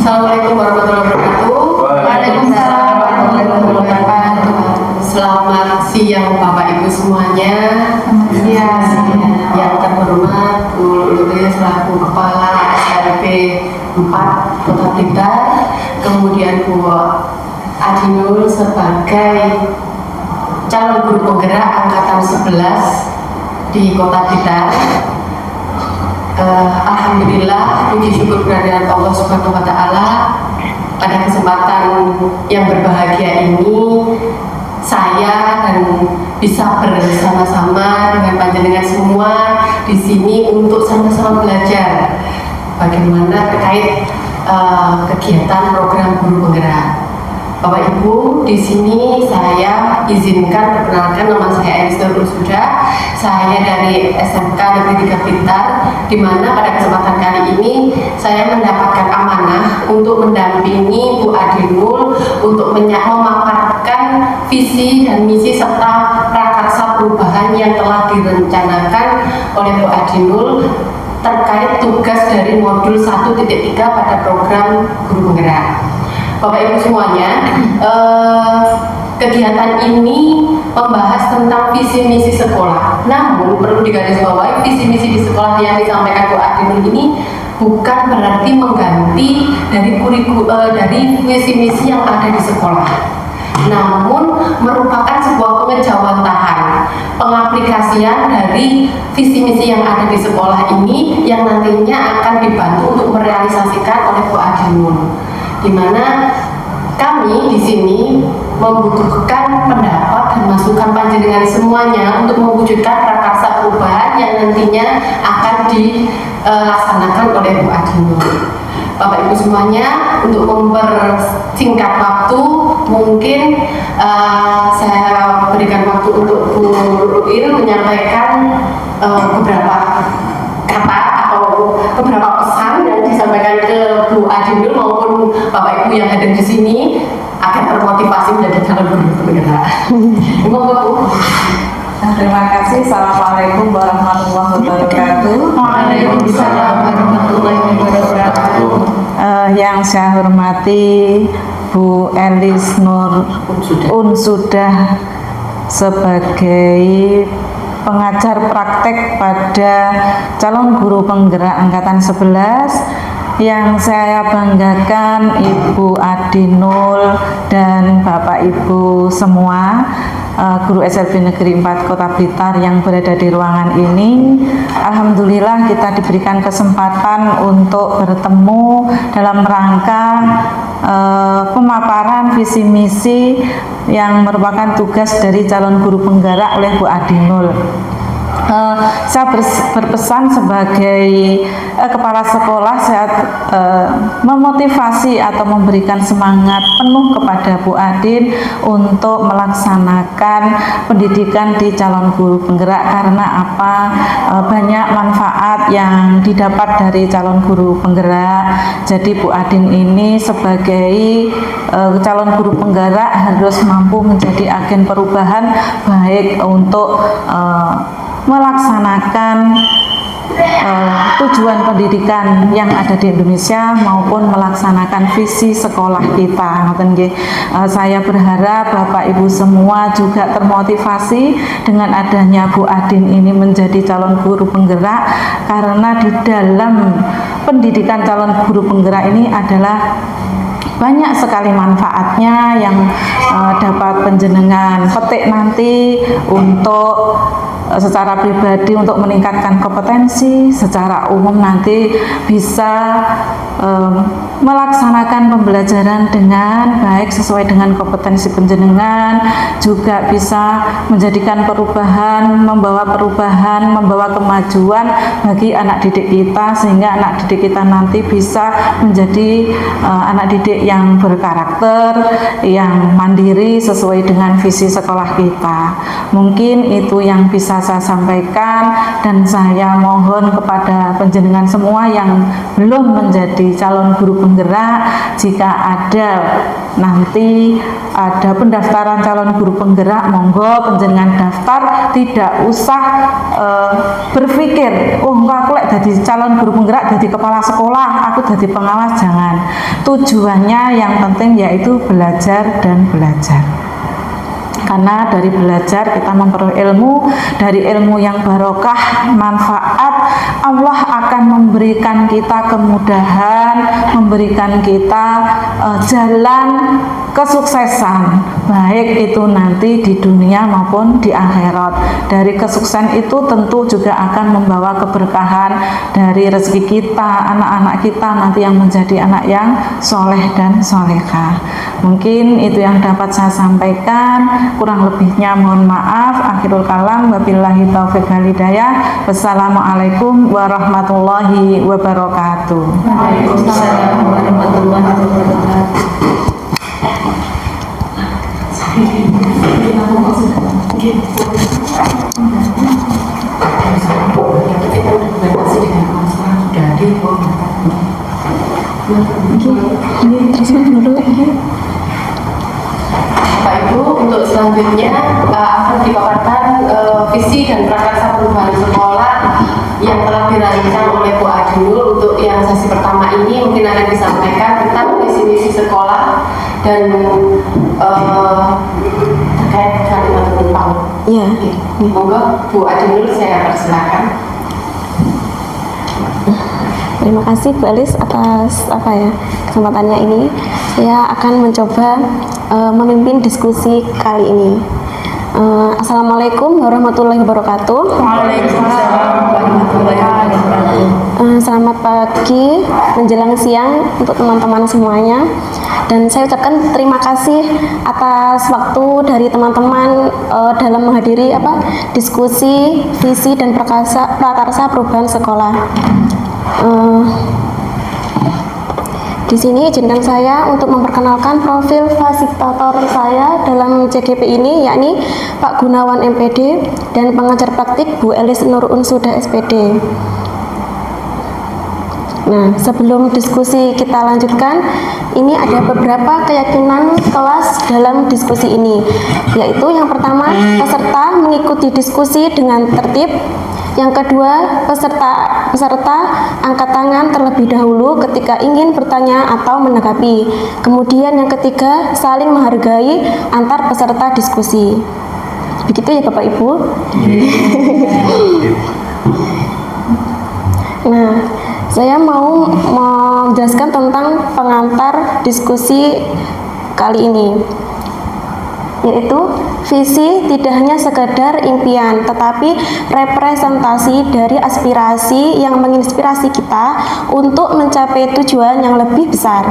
Assalamualaikum warahmatullahi wabarakatuh. Waalaikumsalam warahmatullahi wabarakatuh. Selamat siang Bapak Ibu semuanya. Yang terhormat Bu Luli selaku Kepala SRP 4 Kota Blitar, kemudian Bu Adinul sebagai calon guru penggerak angkatan 11 di Kota Blitar. Alhamdulillah, puji syukur kehadirat Allah Subhanahu wa Ta'ala, pada kesempatan yang berbahagia ini saya dan bisa bersama-sama dengan panjenengan semua di sini untuk sama-sama belajar bagaimana terkait kegiatan program guru penggerak. Bapak Ibu, di sini saya izinkan perkenalkan, nama saya Elis Nurul Sudah. Saya dari SMK Negeri 3 Blitar, di mana pada kesempatan kali ini saya mendapatkan amanah untuk mendampingi Bu Adinul untuk memaparkan visi dan misi serta prakarsa perubahan yang telah direncanakan oleh Bu Adinul terkait tugas dari modul 1.3 pada program guru penggerak. Bapak Ibu semuanya, kegiatan ini membahas tentang visi misi sekolah. Namun perlu digarisbawahi, visi misi di sekolah yang disampaikan Bu Adinul ini bukan berarti mengganti dari dari visi misi yang ada di sekolah. Namun merupakan sebuah pengejawantahan, pengaplikasian dari visi misi yang ada di sekolah ini yang nantinya akan dibantu untuk merealisasikan oleh Bu Adinul, di mana kami di sini membutuhkan pendapat dan masukan panjenengan semuanya untuk mewujudkan prakarsa perubahan yang nantinya akan dilaksanakan oleh Bu Adinul. Bapak Ibu semuanya, untuk mempersingkat waktu, mungkin saya berikan waktu untuk Bu Ruil menyampaikan beberapa kata atau beberapa pesan yang disampaikan ke Bu Adinul maupun Bapak Ibu yang hadir di sini agar termotivasi menjadi calon guru penggerak. Monggo Bu. Terima kasih. Assalamualaikum warahmatullahi wabarakatuh. Waalaikumsalam warahmatullahi wabarakatuh. Yang saya hormati Bu Elis Nur Unsudah sebagai pengajar praktek pada calon guru penggerak angkatan 11. Yang saya banggakan Ibu Adinul dan Bapak Ibu semua, guru SLB Negeri 4 Kota Blitar yang berada di ruangan ini. Alhamdulillah kita diberikan kesempatan untuk bertemu dalam rangka pemaparan visi misi yang merupakan tugas dari calon guru penggerak oleh Bu Adinul. Saya berpesan sebagai kepala sekolah, saya memotivasi atau memberikan semangat penuh kepada Bu Adin untuk melaksanakan pendidikan di calon guru penggerak. Karena apa? Banyak manfaat yang didapat dari calon guru penggerak. Jadi Bu Adin ini sebagai calon guru penggerak harus mampu menjadi agen perubahan, baik untuk melaksanakan tujuan pendidikan yang ada di Indonesia maupun melaksanakan visi sekolah kita. Saya berharap Bapak Ibu semua juga termotivasi dengan adanya Bu Adin ini menjadi calon guru penggerak, karena di dalam pendidikan calon guru penggerak ini adalah banyak sekali manfaatnya yang dapat panjenengan petik nanti untuk secara pribadi untuk meningkatkan kompetensi, secara umum nanti bisa melaksanakan pembelajaran dengan baik sesuai dengan kompetensi panjenengan, juga bisa menjadikan perubahan, membawa kemajuan bagi anak didik kita, sehingga anak didik kita nanti bisa menjadi anak didik yang berkarakter, yang mandiri sesuai dengan visi sekolah kita. Mungkin itu yang bisa bisa saya sampaikan, dan saya mohon kepada panjenengan semua yang belum menjadi calon guru penggerak, jika ada nanti ada pendaftaran calon guru penggerak, monggo panjenengan daftar, tidak usah berpikir oh aku lek jadi calon guru penggerak jadi kepala sekolah, aku jadi pengawas, jangan. Tujuannya yang penting yaitu belajar dan belajar. Karena dari belajar kita memperoleh ilmu, dari ilmu yang barokah, manfaat, Allah akan memberikan kita kemudahan, memberikan kita jalan kesuksesan, baik itu nanti di dunia maupun di akhirat. Dari kesuksesan itu tentu juga akan membawa keberkahan dari rezeki kita, anak-anak kita nanti yang menjadi anak yang soleh dan solehah. Mungkin itu yang dapat saya sampaikan, kurang lebihnya mohon maaf. Akhirul kalam, wabillahi taufiq wal hidayah. Wassalamualaikum warahmatullahi wabarakatuh. Waalaikumsalam warahmatullahi wabarakatuh. Bapak Ibu, untuk selanjutnya akan dipaparkan visi dan prakarsa perubahan sekolah yang telah dirancang oleh Bu Adinul. Untuk yang sesi pertama ini mungkin akan disampaikan tentang visi misi sekolah dan terkait dengan teman-teman PAUD. Iya. Monggo Bu Adinul, saya persilakan. Terima kasih Bu Elis atas kesempatannya ini. Saya akan mencoba memimpin diskusi kali ini. Assalamualaikum warahmatullahi wabarakatuh. Waalaikumsalam warahmatullahi wabarakatuh. Selamat pagi menjelang siang untuk teman-teman semuanya. Dan saya ucapkan terima kasih atas waktu dari teman-teman dalam menghadiri diskusi visi dan prakarsa perubahan sekolah. Di sini izinkan saya untuk memperkenalkan profil fasilitator saya dalam CGP ini, yakni Pak Gunawan MPD dan pengajar praktik Bu Elis Nur Unsudah SPD. Nah, sebelum diskusi kita lanjutkan, ini ada beberapa keyakinan kelas dalam diskusi ini, yaitu yang pertama, peserta mengikuti diskusi dengan tertib. Yang kedua, peserta angkat tangan terlebih dahulu ketika ingin bertanya atau menanggapi. Kemudian yang ketiga, saling menghargai antar peserta diskusi. Begitu ya Bapak Ibu? Nah, saya mau menjelaskan tentang pengantar diskusi kali ini, yaitu visi tidak hanya sekedar impian, tetapi representasi dari aspirasi yang menginspirasi kita untuk mencapai tujuan yang lebih besar.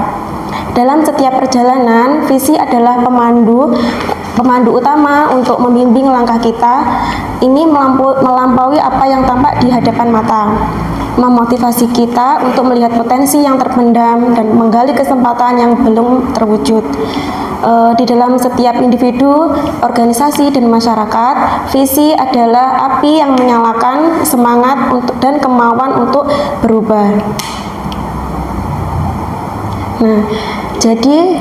Dalam setiap perjalanan, visi adalah pemandu utama untuk membimbing langkah kita. Ini melampaui apa yang tampak di hadapan mata, memotivasi kita untuk melihat potensi yang terpendam dan menggali kesempatan yang belum terwujud. Di dalam setiap individu, organisasi, dan masyarakat, visi adalah api yang menyalakan semangat dan kemauan untuk berubah. Nah, jadi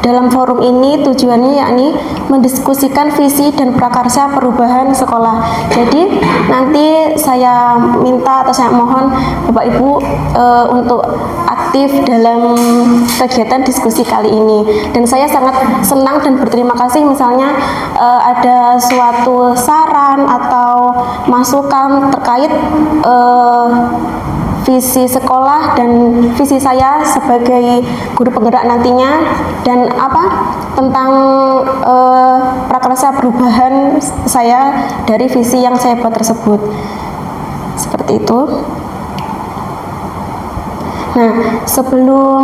dalam forum ini tujuannya yakni mendiskusikan visi dan prakarsa perubahan sekolah. Jadi nanti saya minta atau saya mohon Bapak Ibu untuk aktif dalam kegiatan diskusi kali ini. Dan saya sangat senang dan berterima kasih misalnya ada suatu saran atau masukan terkait visi sekolah dan visi saya sebagai guru penggerak nantinya, dan tentang prakarsa perubahan saya dari visi yang saya buat tersebut. Seperti itu. Nah, sebelum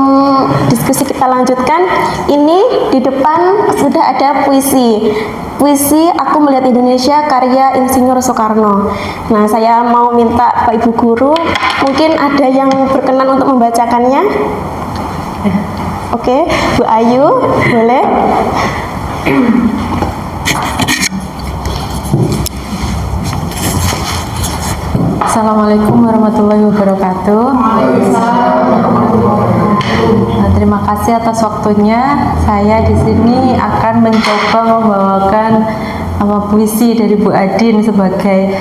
diskusi kita lanjutkan, ini di depan sudah ada puisi. Puisi Aku Melihat Indonesia karya Insinyur Soekarno. Nah, saya mau minta Pak Ibu Guru, mungkin ada yang berkenan untuk membacakannya. Oke, Bu Ayu, boleh? Assalamualaikum warahmatullahi wabarakatuh. Terima kasih atas waktunya. Saya di sini akan mencoba membawakan puisi dari Bu Adin sebagai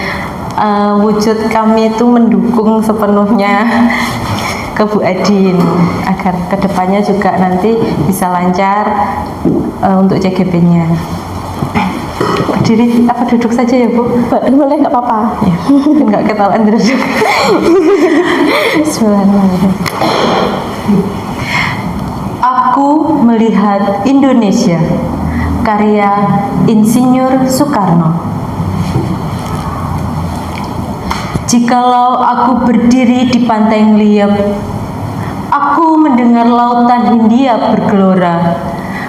wujud kami itu mendukung sepenuhnya ke Bu Adin agar kedepannya juga nanti bisa lancar untuk CGP-nya. Berdiri apa duduk saja ya Bu? Boleh, nggak apa-apa. Ya, nggak ketahuan duduk. Bismillahirrahmanirrahim. Aku melihat Indonesia, karya Insinyur Soekarno. Jikalau aku berdiri di pantai Ngeliep, aku mendengar lautan Hindia bergelora,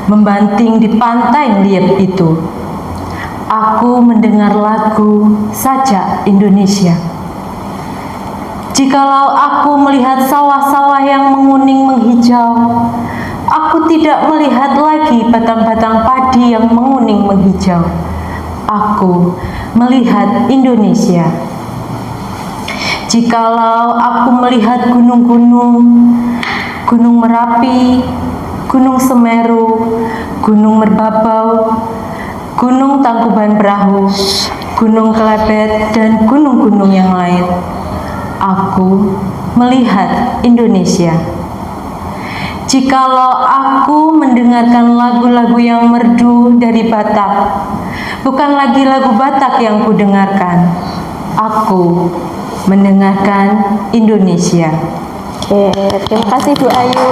membanting di pantai Ngeliep itu. Aku mendengar lagu Sajak Indonesia. Jikalau aku melihat sawah-sawah yang menguning menghijau, aku tidak melihat lagi batang-batang padi yang menguning menghijau. Aku melihat Indonesia. Jikalau aku melihat gunung-gunung, Gunung Merapi, Gunung Semeru, Gunung Merbabu, Gunung Tangkuban Perahu, Gunung Kelebet, dan gunung-gunung yang lain, aku melihat Indonesia. Jikalau aku mendengarkan lagu-lagu yang merdu dari Batak, bukan lagi lagu Batak yang kudengarkan, aku mendengarkan Indonesia. Oke, terima kasih Bu Ayu.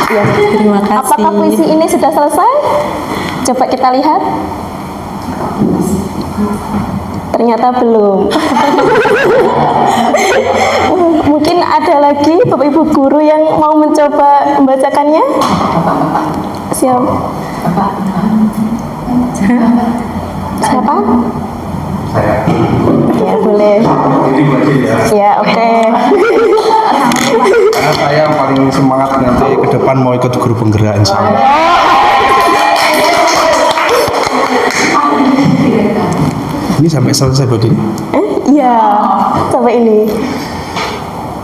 Ya, Terima kasih. apakah puisi ini sudah selesai? Coba kita lihat. Ternyata belum. Mungkin ada lagi Bapak Ibu guru yang mau mencoba membacakannya? Siap. Siapa? Saya. Ya, boleh. Ya, oke. Karena saya paling semangat nanti ke depan mau ikut guru penggerak insya Allah. Ini sampai selesai Bu Din. Iya, sampai ini.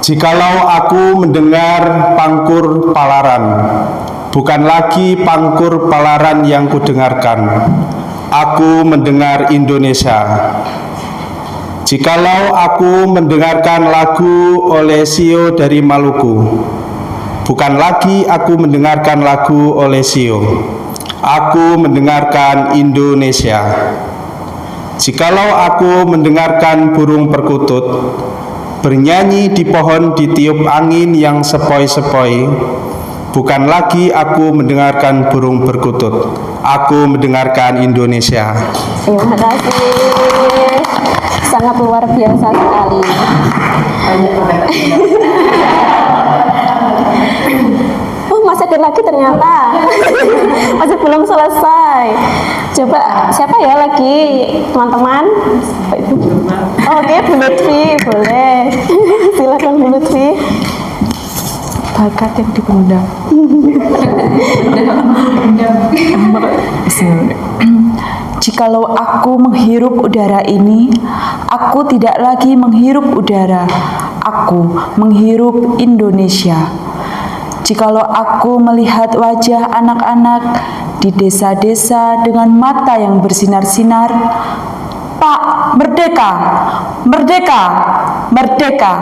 Jikalau aku mendengar pangkur palaran, bukan lagi pangkur palaran yang kudengarkan, aku mendengar Indonesia. Jikalau aku mendengarkan lagu oleh Sio dari Maluku, bukan lagi aku mendengarkan lagu oleh Sio, aku mendengarkan Indonesia. Jikalau aku mendengarkan burung perkutut bernyanyi di pohon ditiup angin yang sepoi-sepoi, bukan lagi aku mendengarkan burung perkutut, aku mendengarkan Indonesia. Terima kasih. Sangat luar biasa sekali. Banyak perkataan. Masih ada lagi ternyata. Masih belum selesai. Coba siapa ya lagi teman-teman? Oke, Bu Lutfi, boleh. Silakan Bu Lutfi. Bakat yang dipendam. Jikalau aku menghirup udara ini, aku tidak lagi menghirup udara, aku menghirup Indonesia. Jikalau aku melihat wajah anak-anak di desa-desa dengan mata yang bersinar-sinar, Pak, merdeka, merdeka, merdeka.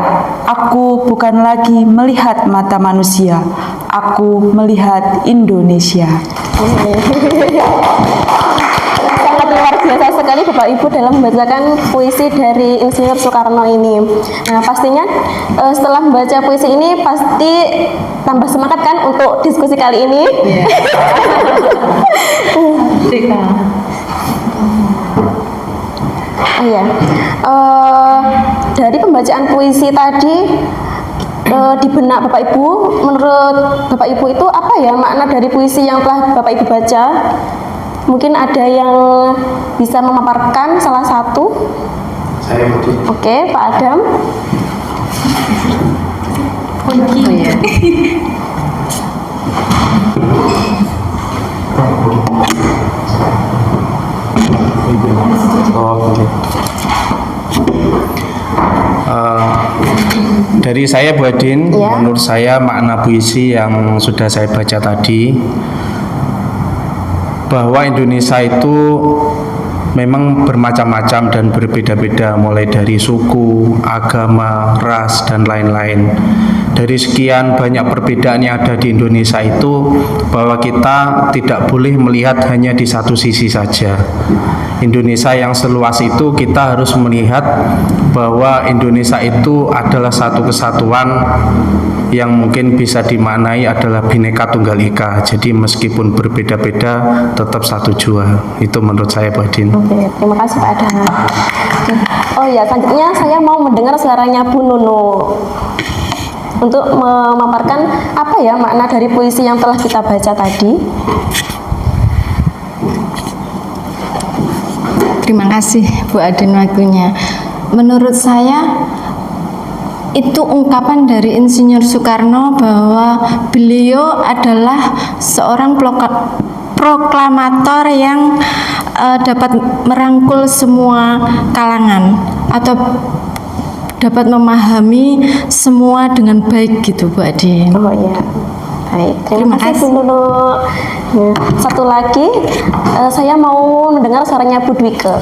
Aku bukan lagi melihat mata manusia, aku melihat Indonesia. Sangat luar biasa sekali Bapak Ibu dalam membacakan puisi dari Insinyur Soekarno ini. Nah, pastinya setelah membaca puisi ini pasti tambah semangat kan untuk diskusi kali ini. Merdeka. Oh iya, dari pembacaan puisi tadi di benak Bapak Ibu, menurut Bapak Ibu itu apa ya makna dari puisi yang telah Bapak Ibu baca? Mungkin ada yang bisa memaparkan salah satu. Saya Budi. Oke, Pak Adam. Oh, oke. Dari saya Bu Adin, Ya. menurut saya makna puisi yang sudah saya baca tadi, bahwa Indonesia itu memang bermacam-macam dan berbeda-beda, mulai dari suku, agama, ras, dan lain-lain. Dari sekian banyak perbedaan yang ada di Indonesia itu, bahwa kita tidak boleh melihat hanya di satu sisi saja. Indonesia yang seluas itu, kita harus melihat bahwa Indonesia itu adalah satu kesatuan yang mungkin bisa dimaknai adalah Bhinneka Tunggal Ika. Jadi meskipun berbeda-beda, tetap satu jua. Itu menurut saya, Bu Adin. Oke, terima kasih Pak Adhan. Oh ya, selanjutnya saya mau mendengar suaranya Bu Nunu untuk memaparkan apa ya makna dari puisi yang telah kita baca tadi. Terima kasih Bu Adin waktunya. Menurut saya itu ungkapan dari Insinyur Soekarno bahwa beliau adalah seorang proklamator yang dapat merangkul semua kalangan atau dapat memahami semua dengan baik gitu Bu Adin. Oh ya, baik. Terima Terima kasih kasih. Bu Nunu. Nah, satu lagi, saya mau mendengar suaranya Bu Dwike.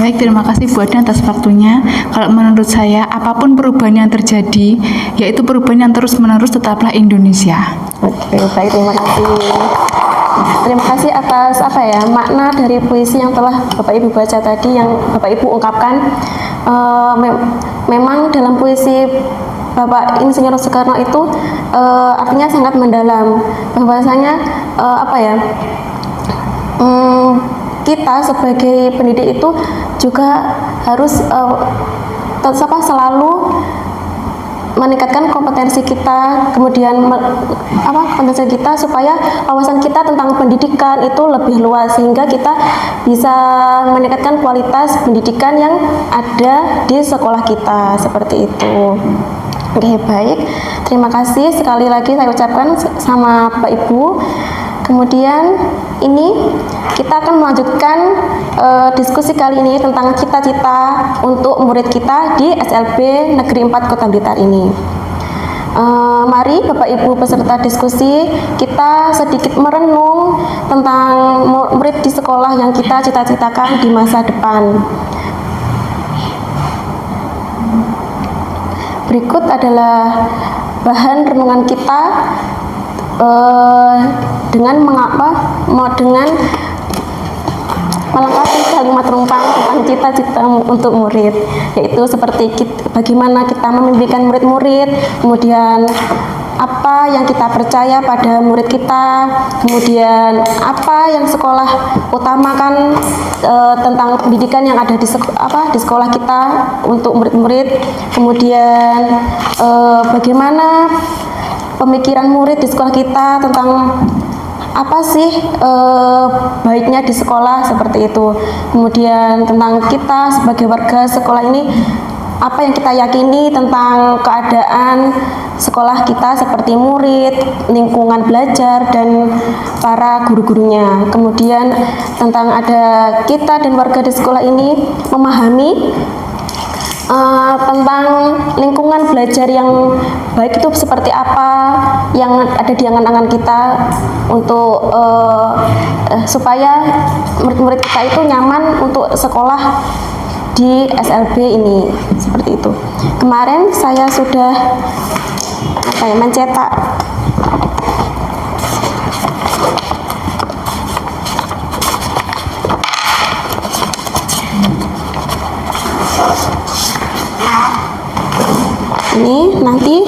Baik, terima kasih Bu Adin atas waktunya. Kalau menurut saya, apapun perubahan yang terjadi, yaitu perubahan yang terus-menerus, tetaplah Indonesia. Oke, baik, terima kasih. Terima kasih atas makna dari puisi yang telah Bapak Ibu baca tadi, yang Bapak Ibu ungkapkan. Memang dalam puisi Bapak Insinyur Soekarno itu artinya sangat mendalam. Bahwasanya kita sebagai pendidik itu juga harus selalu meningkatkan kompetensi kita, kemudian kompetensi kita supaya wawasan kita tentang pendidikan itu lebih luas, sehingga kita bisa meningkatkan kualitas pendidikan yang ada di sekolah kita, seperti itu. Oke, baik, terima kasih sekali lagi saya ucapkan sama Bapak Ibu. Kemudian ini kita akan melanjutkan diskusi kali ini tentang cita-cita untuk murid kita di SLB Negeri 4 Kota Blitar ini. Mari Bapak Ibu peserta diskusi, kita sedikit merenung tentang murid di sekolah yang kita cita-citakan di masa depan. Berikut adalah bahan renungan kita dengan melengkapi kalimat rumpang tentang cita-cita untuk murid, yaitu seperti bagaimana kita membimbingkan murid-murid, kemudian apa yang kita percaya pada murid kita, kemudian apa yang sekolah utamakan tentang pendidikan yang ada di sekolah kita untuk murid-murid, kemudian bagaimana pemikiran murid di sekolah kita tentang apa sih baiknya di sekolah, seperti itu. Kemudian tentang kita sebagai warga sekolah ini, apa yang kita yakini tentang keadaan sekolah kita seperti murid, lingkungan belajar, dan para guru-gurunya. Kemudian tentang ada kita dan warga di sekolah ini memahami tentang lingkungan belajar yang baik itu seperti apa yang ada di angan-angan kita untuk supaya murid-murid kita itu nyaman untuk sekolah di SLB ini, seperti itu. Kemarin saya sudah mencetak ini, nanti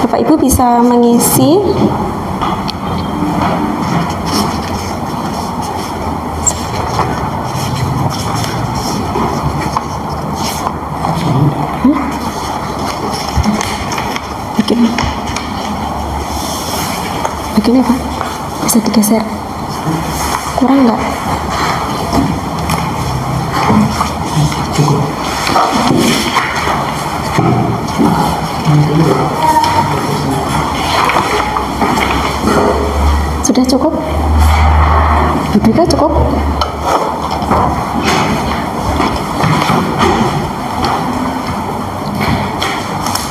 Bapak Ibu bisa mengisi begini Pak, bisa digeser, kurang nggak? Sudah cukup? Budrika cukup?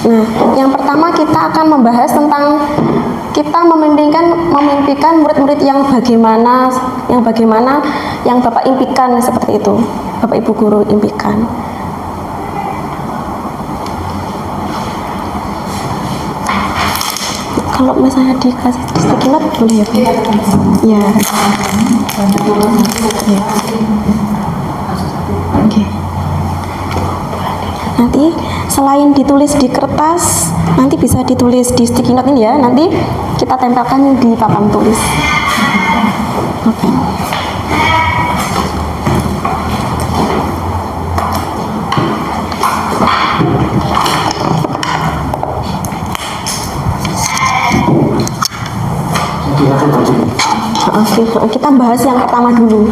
Nah, yang pertama kita akan membahas tentang kita memimpikan murid-murid yang bagaimana yang Bapak impikan, seperti itu. Bapak Ibu guru impikan. Kalau misalnya dikasih sticky note boleh ya, Pak? Ya. Oke. Nanti selain ditulis di kertas, nanti bisa ditulis di sticky note ini ya. Nanti kita tempelkan di papan tulis. Oke. Oke, kita bahas yang pertama dulu.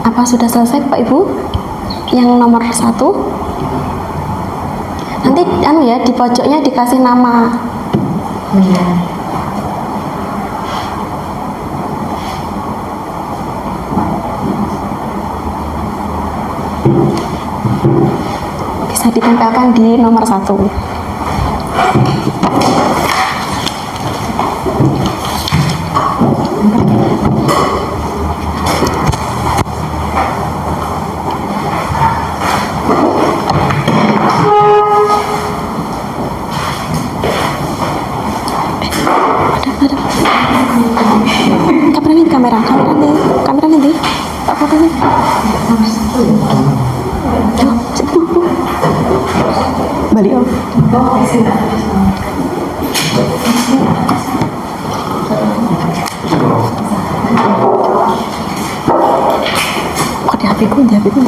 Apa sudah selesai Pak Ibu? Yang nomor 1. Nanti di pojoknya dikasih nama. Bisa ditempelkan di nomor 1. Kamera nanti tak foto nih. Balik om. Kok di HP ku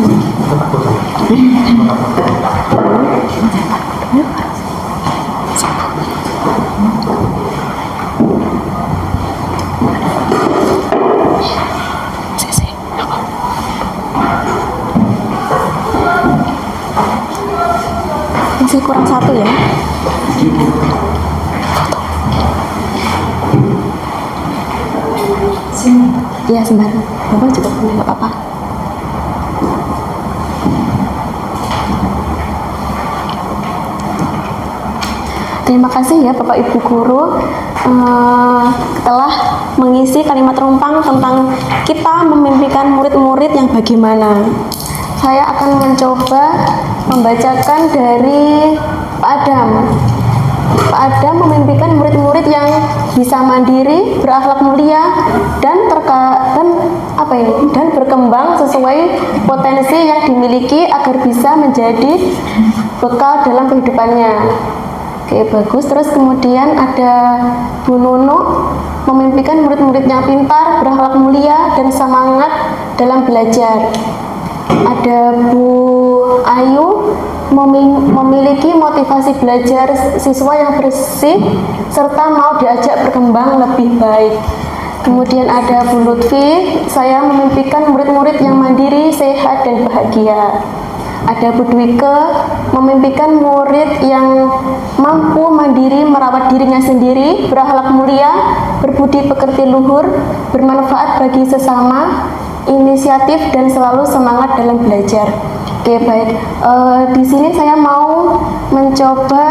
masih kurang 1 ya. Iya sebentar, Bapak juga boleh, nggak apa-apa. Terima kasih ya Bapak Ibu guru telah mengisi kalimat rumpang tentang kita memimpikan murid-murid yang bagaimana. Saya akan mencoba membacakan dari Pak Adam. Pak Adam memimpikan murid-murid yang bisa mandiri, berakhlak mulia, dan dan berkembang sesuai potensi yang dimiliki agar bisa menjadi bekal dalam kehidupannya. Oke, bagus. Terus kemudian ada Bu Nunu memimpikan murid-murid yang pintar, berakhlak mulia, dan semangat dalam belajar. Ada Bu Ayu memiliki motivasi belajar siswa yang bersih serta mau diajak berkembang lebih baik. Kemudian ada Bu Lutfi, saya memimpikan murid-murid yang mandiri, sehat, dan bahagia. Ada Bu Dwike, memimpikan murid yang mampu mandiri merawat dirinya sendiri, berakhlak mulia, berbudi pekerti luhur, bermanfaat bagi sesama, inisiatif, dan selalu semangat dalam belajar. Oke, baik. Di sini saya mau mencoba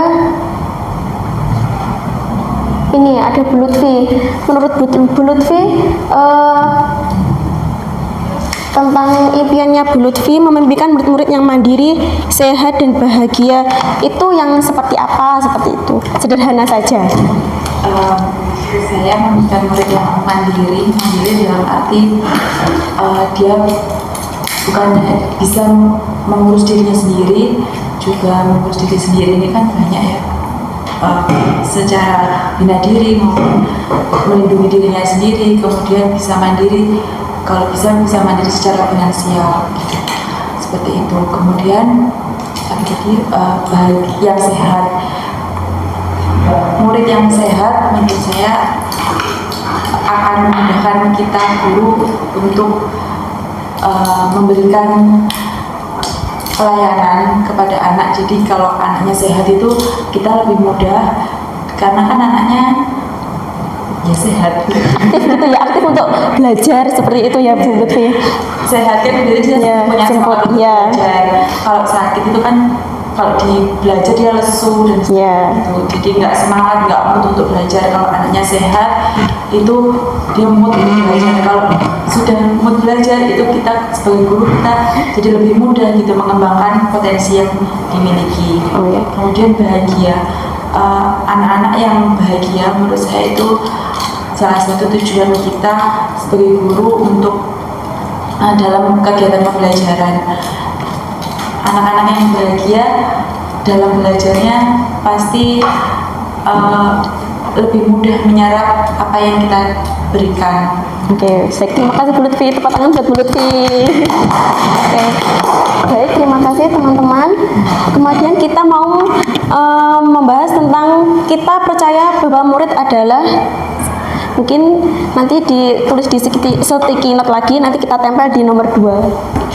ini ada Bu Lutfi. Menurut Bu Lutfi, tentang impiannya Bu Lutfi memimpikan murid-murid yang mandiri, sehat dan bahagia. Itu yang seperti apa? Seperti itu. Sederhana saja. Saya memimpikan murid yang mandiri dalam arti dia bukan bisa mengurus dirinya sendiri, juga mengurus diri sendiri. Ini kan banyak ya, secara bina diri maupun melindungi dirinya sendiri, kemudian bisa mandiri, kalau bisa mandiri secara finansial gitu. Seperti itu. Kemudian yang sehat, murid yang sehat menurut saya akan memudahkan kita guru untuk memberikan pelayanan kepada anak. Jadi kalau anaknya sehat itu kita lebih mudah, karena kan anaknya ya sehat, Aktif gitu ya, aktif untuk belajar seperti itu ya Bu Lutfi. sehat kan, jadi dia Ya, punya sempat, semangat untuk ya. belajar. Kalau sakit itu kan kalau di belajar dia lesu dan Ya. gitu. Jadi nggak semangat, nggak mood untuk belajar. Kalau anaknya sehat itu dia mood untuk belajar. Kalau sudah mood belajar itu kita sebagai guru kita jadi lebih mudah gitu mengembangkan potensi yang dimiliki. Oh, ya. Kemudian bahagia. Anak-anak yang bahagia menurut saya itu salah satu tujuan kita sebagai guru untuk dalam kegiatan pembelajaran. Anak-anak yang bahagia dalam belajarnya pasti lebih mudah menyerap apa yang kita berikan. Oke, baik, terima kasih Bu Lutfi. Tepuk tangan buat Bu Lutfi. Oke, baik, terima kasih teman-teman. Kemudian kita mau membahas tentang kita percaya bahwa murid adalah, mungkin nanti ditulis di sticky note lagi, nanti kita tempel di nomor 2.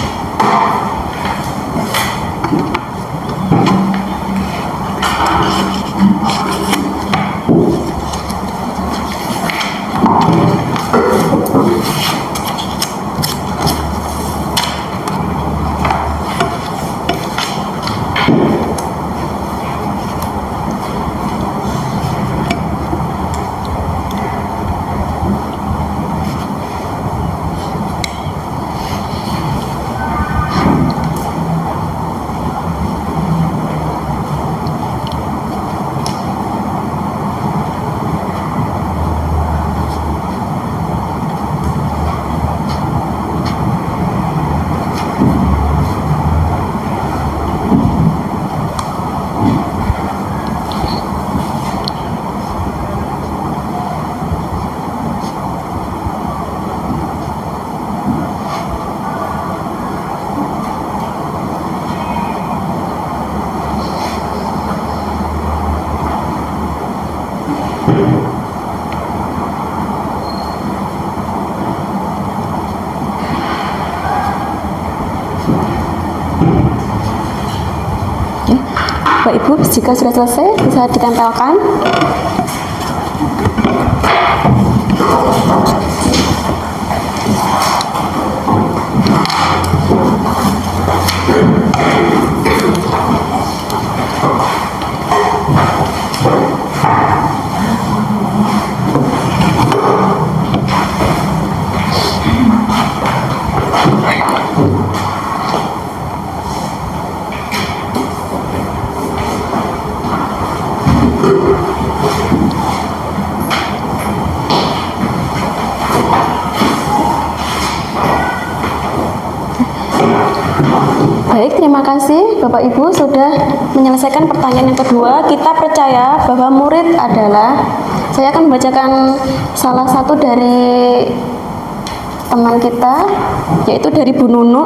Bapak Ibu, jika sudah selesai bisa ditempelkan. Baik, terima kasih Bapak Ibu sudah menyelesaikan pertanyaan yang kedua. Kita percaya bahwa murid adalah, saya akan membacakan salah satu dari teman kita, yaitu dari Bu Nunu.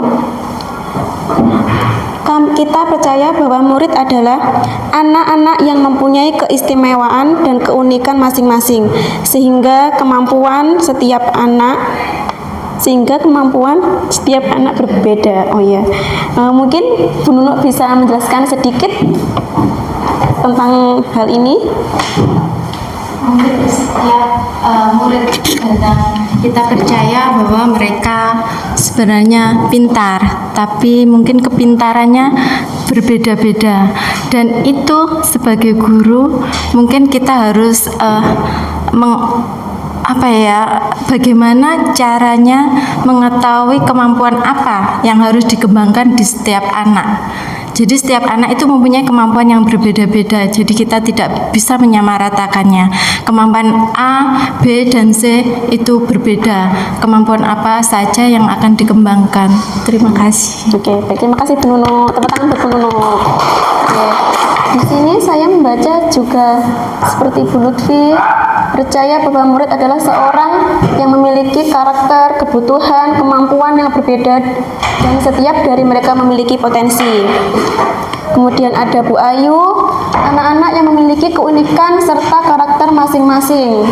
Kita percaya bahwa murid adalah anak-anak yang mempunyai keistimewaan dan keunikan masing-masing, sehingga kemampuan setiap anak berbeda. Oh ya, mungkin Bu Nunu bisa menjelaskan sedikit tentang hal ini. Mungkin setiap murid datang, kita percaya bahwa mereka sebenarnya pintar, tapi mungkin kepintarannya berbeda-beda. Dan itu sebagai guru mungkin kita harus bagaimana caranya mengetahui kemampuan apa yang harus dikembangkan di setiap anak. Jadi setiap anak itu mempunyai kemampuan yang berbeda-beda. Jadi kita tidak bisa menyamaratakannya. Kemampuan A, B, dan C itu berbeda. Kemampuan apa saja yang akan dikembangkan. Terima kasih. Oke, baik, terima kasih Bu Nunu. Tepuk tangan buat Bu Nunu. Oke. Di sini saya membaca juga seperti Bu Lutfi, percaya bahwa murid adalah seorang yang memiliki karakter, kebutuhan, kemampuan yang berbeda dan setiap dari mereka memiliki potensi. Kemudian ada Bu Ayu, anak-anak yang memiliki keunikan serta karakter masing-masing.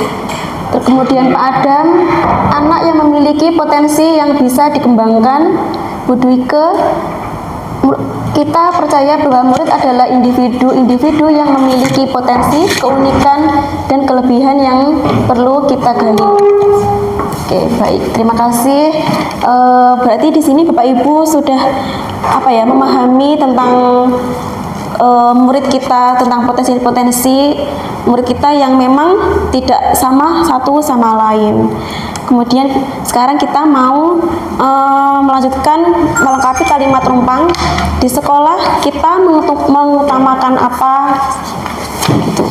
Kemudian Pak Adam, anak yang memiliki potensi yang bisa dikembangkan. Bu Dwike, kita percaya bahwa murid adalah individu-individu yang memiliki potensi, keunikan, dan kelebihan yang perlu kita gali. Oke, baik. Terima kasih. Berarti di sini Bapak Ibu sudah memahami tentang murid kita, tentang potensi-potensi murid kita yang memang tidak sama satu sama lain. Kemudian sekarang kita mau melanjutkan melengkapi kalimat rumpang. Di sekolah kita mengutamakan apa? Gitu.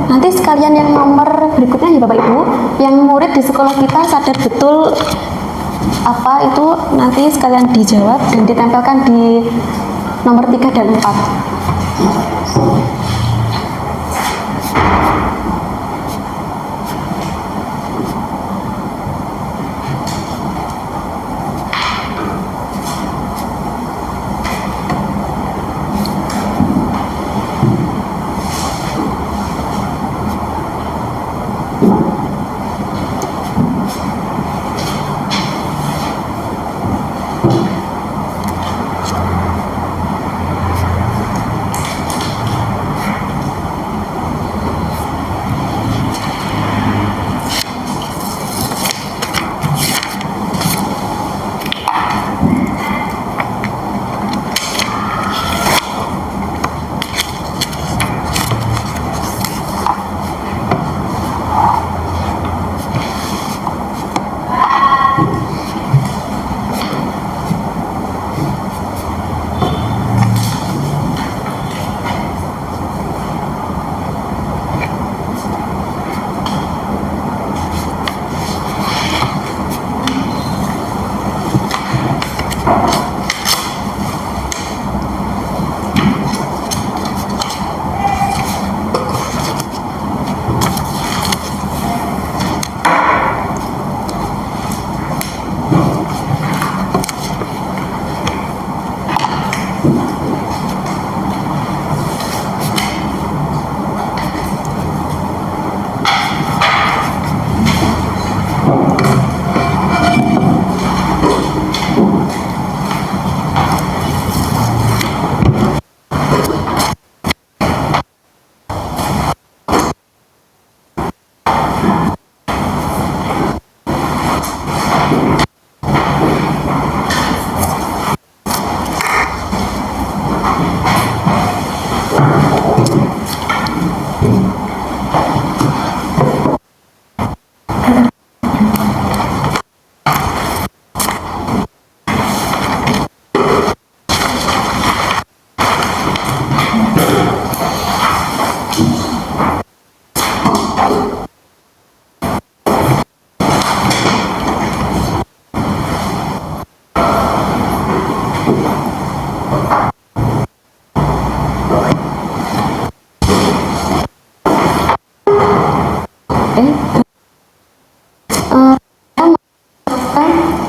Nanti sekalian yang nomor berikutnya ya Bapak Ibu, yang murid di sekolah kita sadar betul apa itu, nanti sekalian dijawab dan ditempelkan di nomor 3 dan 4.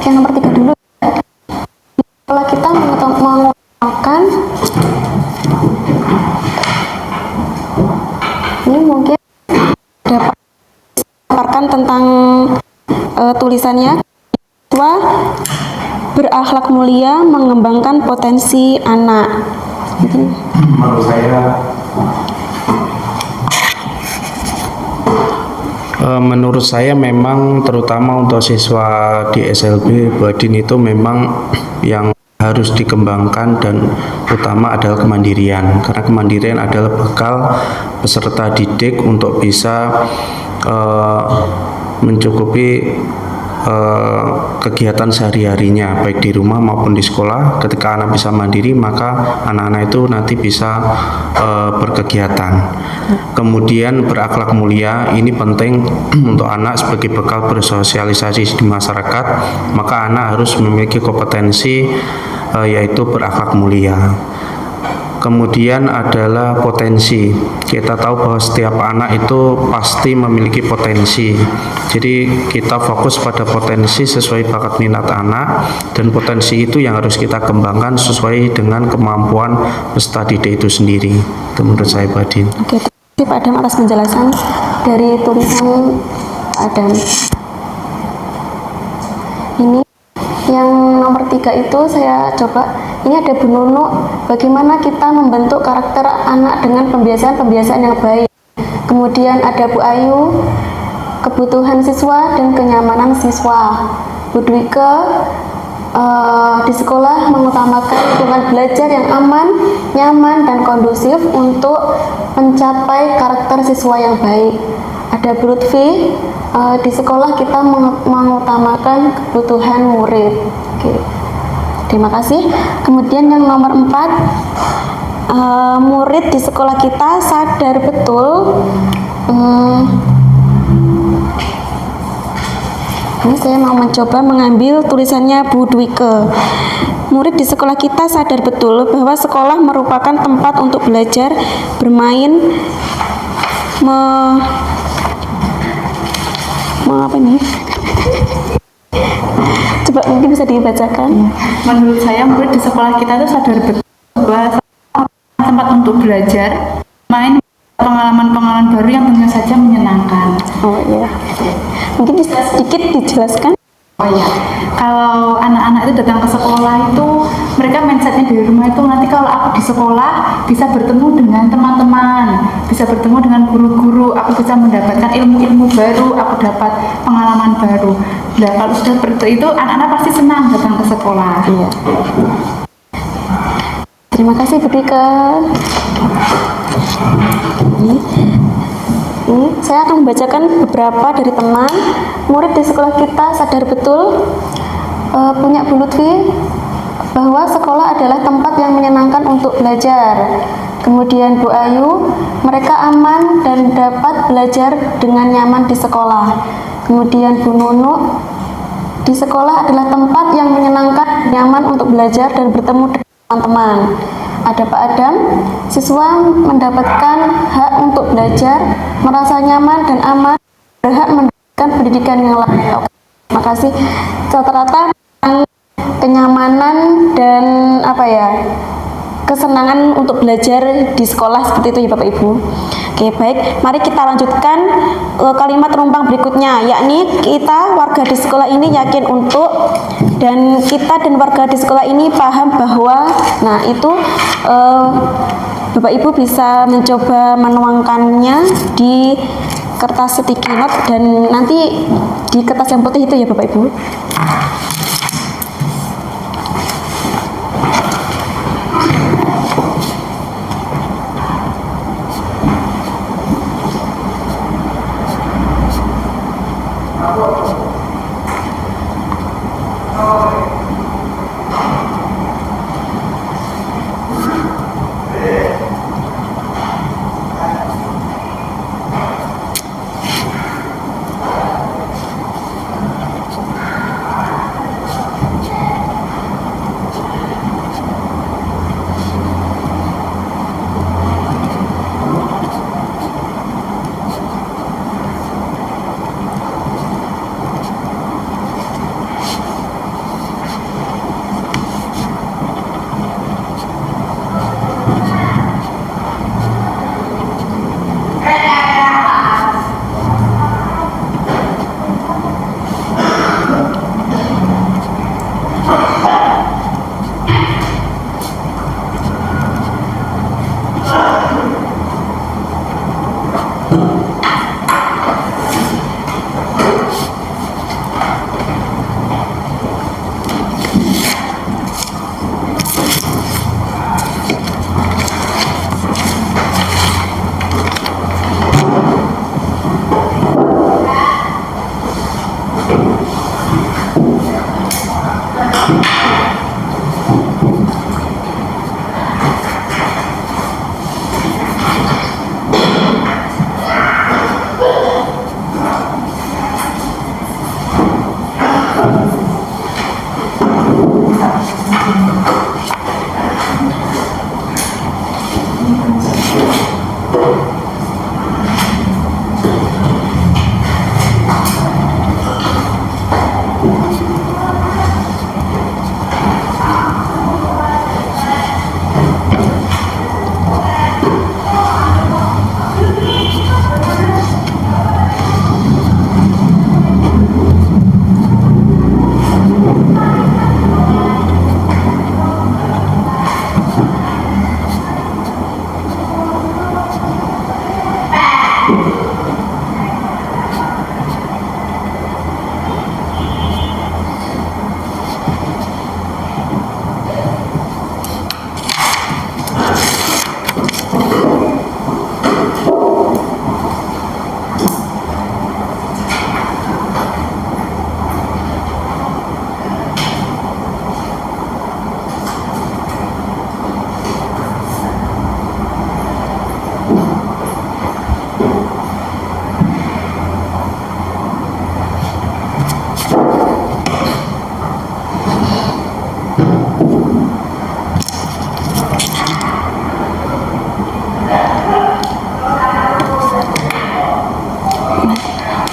Yang nomor 3 dulu. Kalau kita mengutamakan memaparkan tentang tulisannya. Siswa berakhlak mulia mengembangkan potensi anak. Menurut saya menurut saya memang terutama untuk siswa di SLB Badin itu memang yang harus dikembangkan dan utama adalah kemandirian, karena kemandirian adalah bekal peserta didik untuk bisa mencukupi kegiatan sehari-harinya baik di rumah maupun di sekolah. Ketika anak bisa mandiri, maka anak-anak itu nanti bisa berkegiatan. Kemudian berakhlak mulia, ini penting untuk anak sebagai bekal bersosialisasi di masyarakat. Maka anak harus memiliki kompetensi yaitu berakhlak mulia. Kemudian adalah potensi. Kita tahu bahwa setiap anak itu pasti memiliki potensi. Jadi kita fokus pada potensi sesuai bakat minat anak, dan potensi itu yang harus kita kembangkan sesuai dengan kemampuan peserta didik itu sendiri. Itu menurut saya, Badin. Oke, terima kasih Pak Adam atas penjelasan dari tulisan Adam. Ini yang nomor 3 itu saya coba. Ini ada Bu Nunu, bagaimana kita membentuk karakter anak dengan pembiasaan-pembiasaan yang baik. Kemudian ada Bu Ayu, kebutuhan siswa dan kenyamanan siswa. Bu Dwike, di sekolah mengutamakan lingkungan belajar yang aman, nyaman, dan kondusif untuk mencapai karakter siswa yang baik. Ada Bu Lutfi, di sekolah kita mengutamakan kebutuhan murid. Oke. Terima kasih. Kemudian yang nomor 4, murid di sekolah kita sadar betul. Ini saya mau mencoba mengambil tulisannya Bu Dwike. Murid di sekolah kita sadar betul bahwa sekolah merupakan tempat untuk belajar, bermain, apa nih? Coba mungkin bisa dibacakan. Menurut saya murid di sekolah kita itu sadar betul bahwa tempat untuk belajar, main, pengalaman-pengalaman baru yang tentu saja menyenangkan. Oh iya. Mungkin bisa sedikit dijelaskan. Oh iya, kalau anak-anak itu datang ke sekolah itu mereka mindsetnya dari rumah itu nanti kalau aku di sekolah bisa bertemu dengan teman-teman, bisa bertemu dengan guru-guru, aku bisa mendapatkan ilmu-ilmu baru, aku dapat pengalaman baru. Nah kalau sudah seperti itu anak-anak pasti senang datang ke sekolah. Iya. Terima kasih Bu Dwike. Ini saya akan membacakan beberapa dari teman. Murid di sekolah kita sadar betul, punya Bu Lutfi, bahwa sekolah adalah tempat yang menyenangkan untuk belajar. Kemudian Bu Ayu, mereka aman dan dapat belajar dengan nyaman di sekolah. Kemudian Bu Nunu, di sekolah adalah tempat yang menyenangkan, nyaman untuk belajar dan bertemu dengan teman-teman. Ada Pak Adam, siswa mendapatkan hak untuk belajar, merasa nyaman dan aman, berhak mendapatkan pendidikan yang layak. Terima kasih. Rata-rata kenyamanan dan kesenangan untuk belajar di sekolah seperti itu ya Bapak Ibu. Oke, baik, mari kita lanjutkan kalimat rumpang berikutnya, yakni kita warga di sekolah ini yakin untuk, dan kita dan warga di sekolah ini paham bahwa. Nah itu Bapak Ibu bisa mencoba menuangkannya di kertas sticky note dan nanti di kertas yang putih itu ya Bapak Ibu.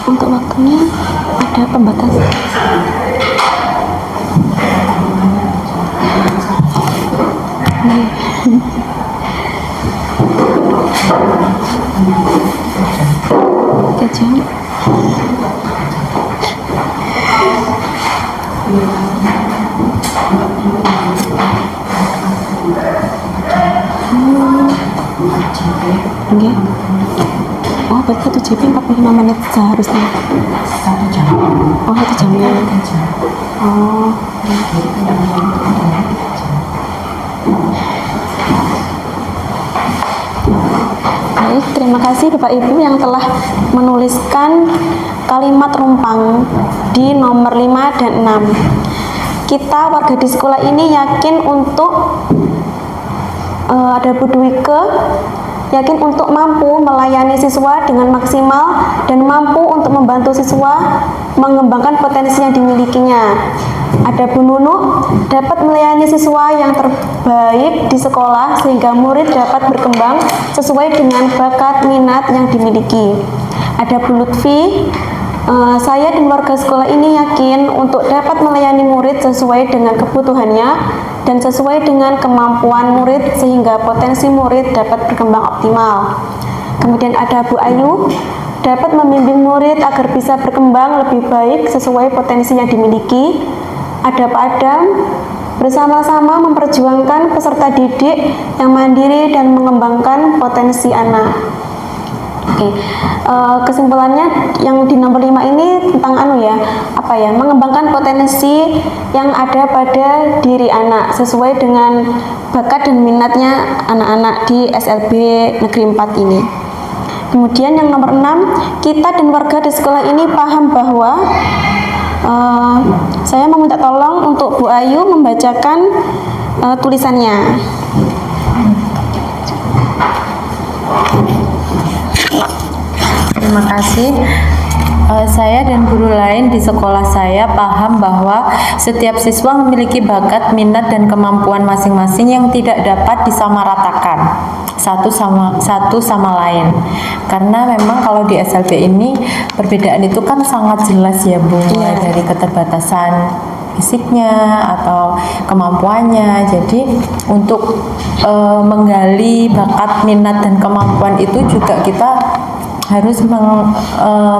Untuk waktunya ada pembatasan. Oke, jam. Oke. Oh, berarti 1 JP 45 menit seharusnya. 1 jam. Oh, 1 jamnya. Oh. Baik, terima kasih Bapak Ibu yang telah menuliskan kalimat rumpang di nomor 5 dan 6. Kita warga di sekolah ini yakin untuk ada Bu Dwike, yakin untuk mampu melayani siswa dengan maksimal dan mampu untuk membantu siswa mengembangkan potensi yang dimilikinya. Ada Bu Nunu, dapat melayani siswa yang terbaik di sekolah sehingga murid dapat berkembang sesuai dengan bakat minat yang dimiliki. Ada Bu Lutfi, saya dan warga sekolah ini yakin untuk dapat melayani murid sesuai dengan kebutuhannya dan sesuai dengan kemampuan murid sehingga potensi murid dapat berkembang optimal. Kemudian ada Bu Ayu, dapat membimbing murid agar bisa berkembang lebih baik sesuai potensi yang dimiliki. Ada Pak Adam, bersama-sama memperjuangkan peserta didik yang mandiri dan mengembangkan potensi anak. Oke, kesimpulannya yang di nomor 5 ini tentang mengembangkan potensi yang ada pada diri anak sesuai dengan bakat dan minatnya anak-anak di SLB Negeri 4 ini. Kemudian yang nomor 6, kita dan warga di sekolah ini paham bahwa saya meminta tolong untuk Bu Ayu membacakan tulisannya. Terima kasih. Saya dan guru lain di sekolah saya paham bahwa setiap siswa memiliki bakat, minat, dan kemampuan masing-masing yang tidak dapat disamaratakan satu sama lain. Karena memang kalau di SLB ini perbedaan itu kan sangat jelas ya Bu, mulai dari keterbatasan fisiknya atau kemampuannya. Jadi untuk menggali bakat, minat, dan kemampuan itu juga kita harus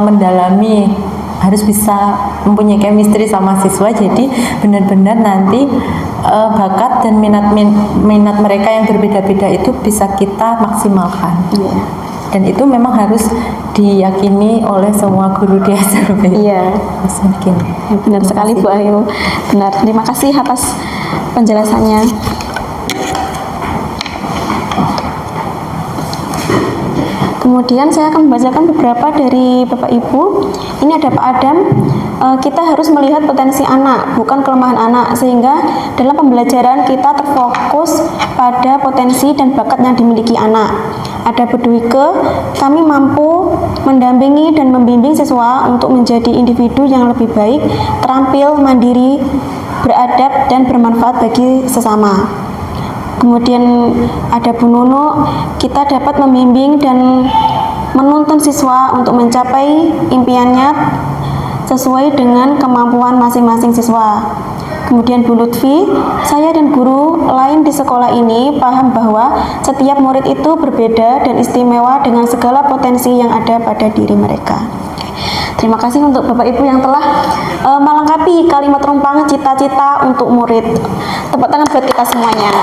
mendalami, harus bisa mempunyai chemistry sama siswa. Jadi benar-benar nanti bakat dan minat mereka yang berbeda-beda itu bisa kita maksimalkan. Dan itu memang harus diyakini oleh semua guru di SLB. Iya. Mungkin. Ya, benar sekali Bu Ayu. Benar. Terima kasih atas penjelasannya. Kemudian saya akan membacakan beberapa dari Bapak Ibu. Ini ada Pak Adam. Kita harus melihat potensi anak, bukan kelemahan anak, sehingga dalam pembelajaran kita terfokus pada potensi dan bakat yang dimiliki anak. Ada Bu Dwike, kami mampu mendampingi dan membimbing siswa untuk menjadi individu yang lebih baik, terampil, mandiri, beradab, dan bermanfaat bagi sesama. Kemudian ada Bu Nunu, kita dapat membimbing dan menuntun siswa untuk mencapai impiannya sesuai dengan kemampuan masing-masing siswa. Kemudian Bu Lutfi, saya dan guru lain di sekolah ini paham bahwa setiap murid itu berbeda dan istimewa dengan segala potensi yang ada pada diri mereka. Terima kasih untuk Bapak Ibu yang telah melengkapi kalimat rumpang cita-cita untuk murid. Tepuk tangan buat kita semuanya.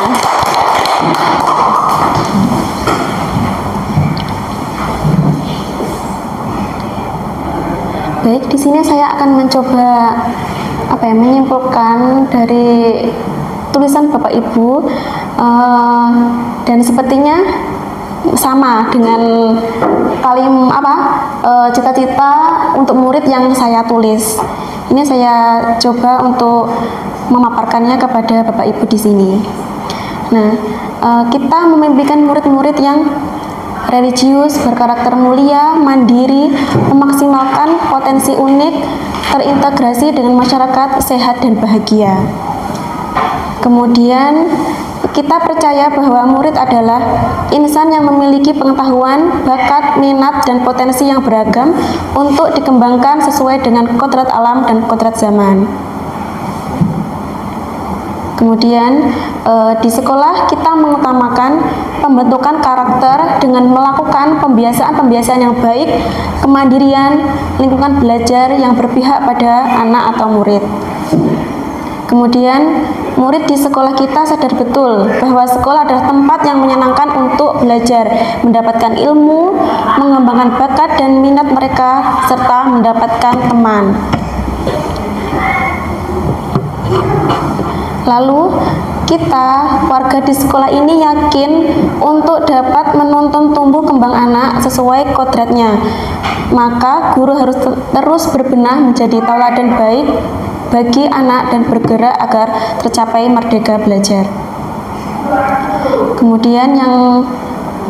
Baik, di sini saya akan mencoba menyimpulkan dari tulisan Bapak Ibu, dan sepertinya sama dengan cita-cita untuk murid yang saya tulis. Ini saya coba untuk memaparkannya kepada Bapak Ibu di sini. Nah, kita memimpikan murid-murid yang religius, berkarakter mulia, mandiri, memaksimalkan potensi unik, terintegrasi dengan masyarakat, sehat dan bahagia. Kemudian kita percaya bahwa murid adalah insan yang memiliki pengetahuan, bakat, minat, dan potensi yang beragam untuk dikembangkan sesuai dengan kodrat alam dan kodrat zaman. Kemudian di sekolah kita mengutamakan pembentukan karakter dengan melakukan pembiasaan-pembiasaan yang baik, kemandirian, lingkungan belajar yang berpihak pada anak atau murid. Kemudian murid di sekolah kita sadar betul bahwa sekolah adalah tempat yang menyenangkan untuk belajar, mendapatkan ilmu, mengembangkan bakat dan minat mereka, serta mendapatkan teman. Lalu kita warga di sekolah ini yakin untuk dapat menuntun tumbuh kembang anak sesuai kodratnya. Maka guru harus terus berbenah menjadi tauladan baik bagi anak dan bergerak agar tercapai merdeka belajar. Kemudian yang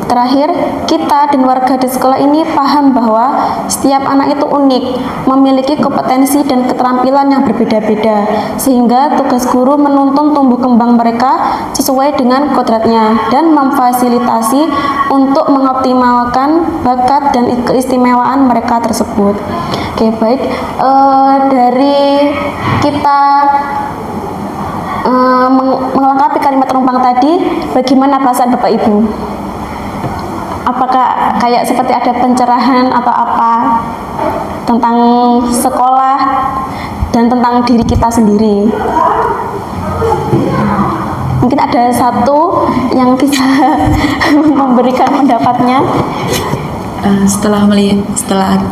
terakhir, kita dan warga di sekolah ini paham bahwa setiap anak itu unik, memiliki kompetensi dan keterampilan yang berbeda-beda, sehingga tugas guru menuntun tumbuh kembang mereka sesuai dengan kodratnya dan memfasilitasi untuk mengoptimalkan bakat dan keistimewaan mereka tersebut. Oke, baik. Dari kita melengkapi kalimat rumpang tadi, bagaimana perasaan Bapak Ibu? Apakah kayak seperti ada pencerahan atau apa tentang sekolah dan tentang diri kita sendiri? Mungkin ada satu yang bisa memberikan pendapatnya. Setelah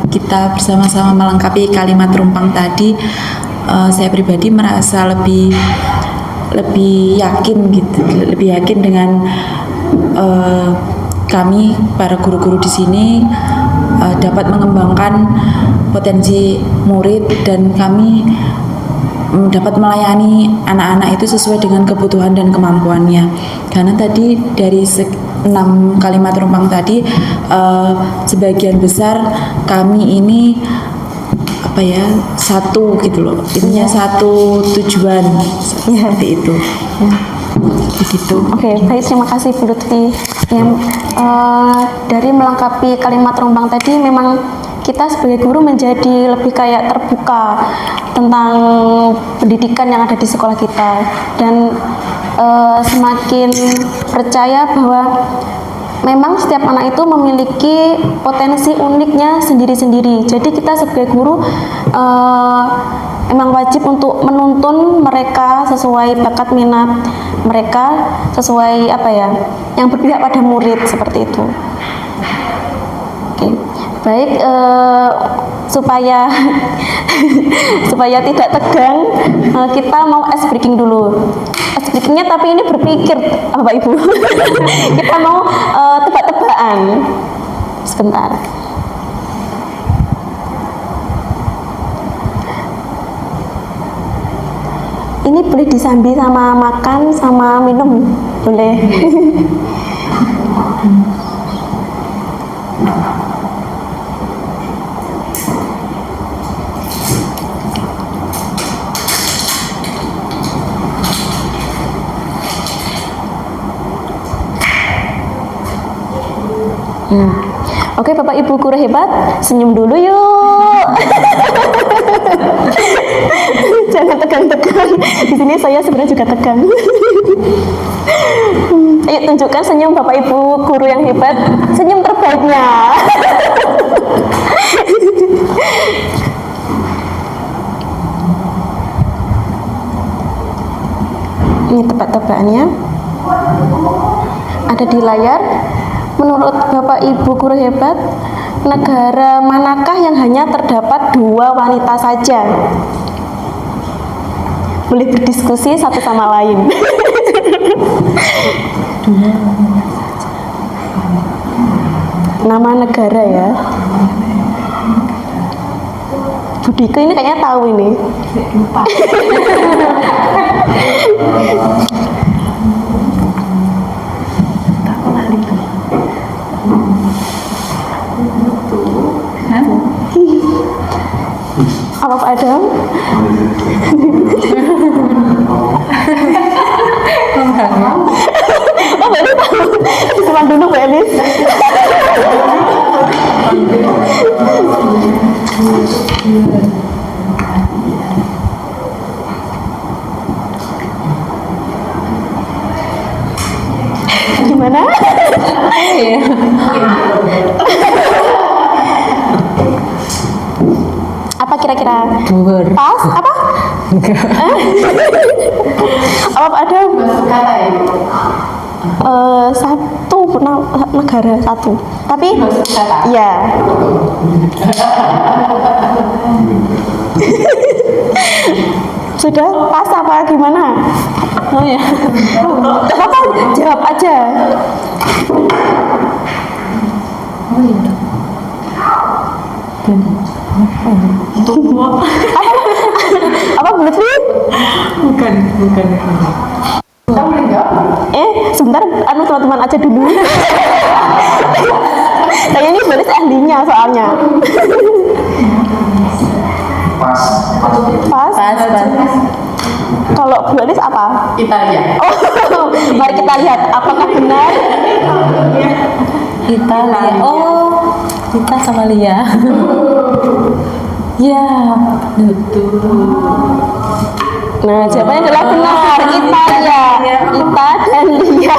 kita bersama-sama melengkapi kalimat rumpang tadi, saya pribadi merasa lebih yakin gitu, lebih yakin dengan kami para guru-guru di sini dapat mengembangkan potensi murid dan kami dapat melayani anak-anak itu sesuai dengan kebutuhan dan kemampuannya. Karena tadi dari 6 kalimat rumpang tadi sebagian besar kami ini satu gitu loh, intinya satu tujuan seperti itu. Begitu. Oke, baik, terima kasih Bu Lutfi. Dari melengkapi kalimat rumpang tadi, memang kita sebagai guru menjadi lebih kayak terbuka tentang pendidikan yang ada di sekolah kita, dan semakin percaya bahwa memang setiap anak itu memiliki potensi uniknya sendiri-sendiri. Jadi kita sebagai guru memang wajib untuk menuntun mereka sesuai bakat minat mereka, sesuai yang berpihak pada murid, seperti itu. Oke, baik, supaya tidak tegang, kita mau ice breaking dulu. Ice breakingnya tapi ini berpikir, Bapak Ibu. Kita mau tebak-tebakan. Sebentar. Ini boleh disambi sama makan sama minum, boleh. Oke, Bapak Ibu guru hebat, senyum dulu yuk. Jangan tegang-tegang. Di sini saya sebenarnya juga tegang. Ayo tunjukkan senyum Bapak Ibu guru yang hebat, senyum terbaiknya. Ini tebak-tebakannya ada di layar. Menurut Bapak Ibu guru hebat, negara manakah yang hanya terdapat 2 wanita saja? Boleh berdiskusi satu sama lain. Nama negara ya. Budiko ini kayaknya tahu ini. Apa Pak Adam? Oh, baru tahu. Disimpan dulu Bu Elis. Gimana? Apa kira-kira? Pas? Apa? Apa Pak Adam? Kata ya. Satu negara satu. Tapi ya. Sudah pas apa gimana? Oh ya. Apa? Jawab aja. Apa Lutfi? Bukan. Sebentar, teman-teman aja dulu. Saya ini sebenarnya ahlinya soalnya. Pas. Kalau Bu Elis apa? Italia. Oh, mari kita lihat apakah benar. Italia. Oh, kita sama Lia. Ya, betul. Nah, jawabannya adalah benar. Italia. Ita dan Lia.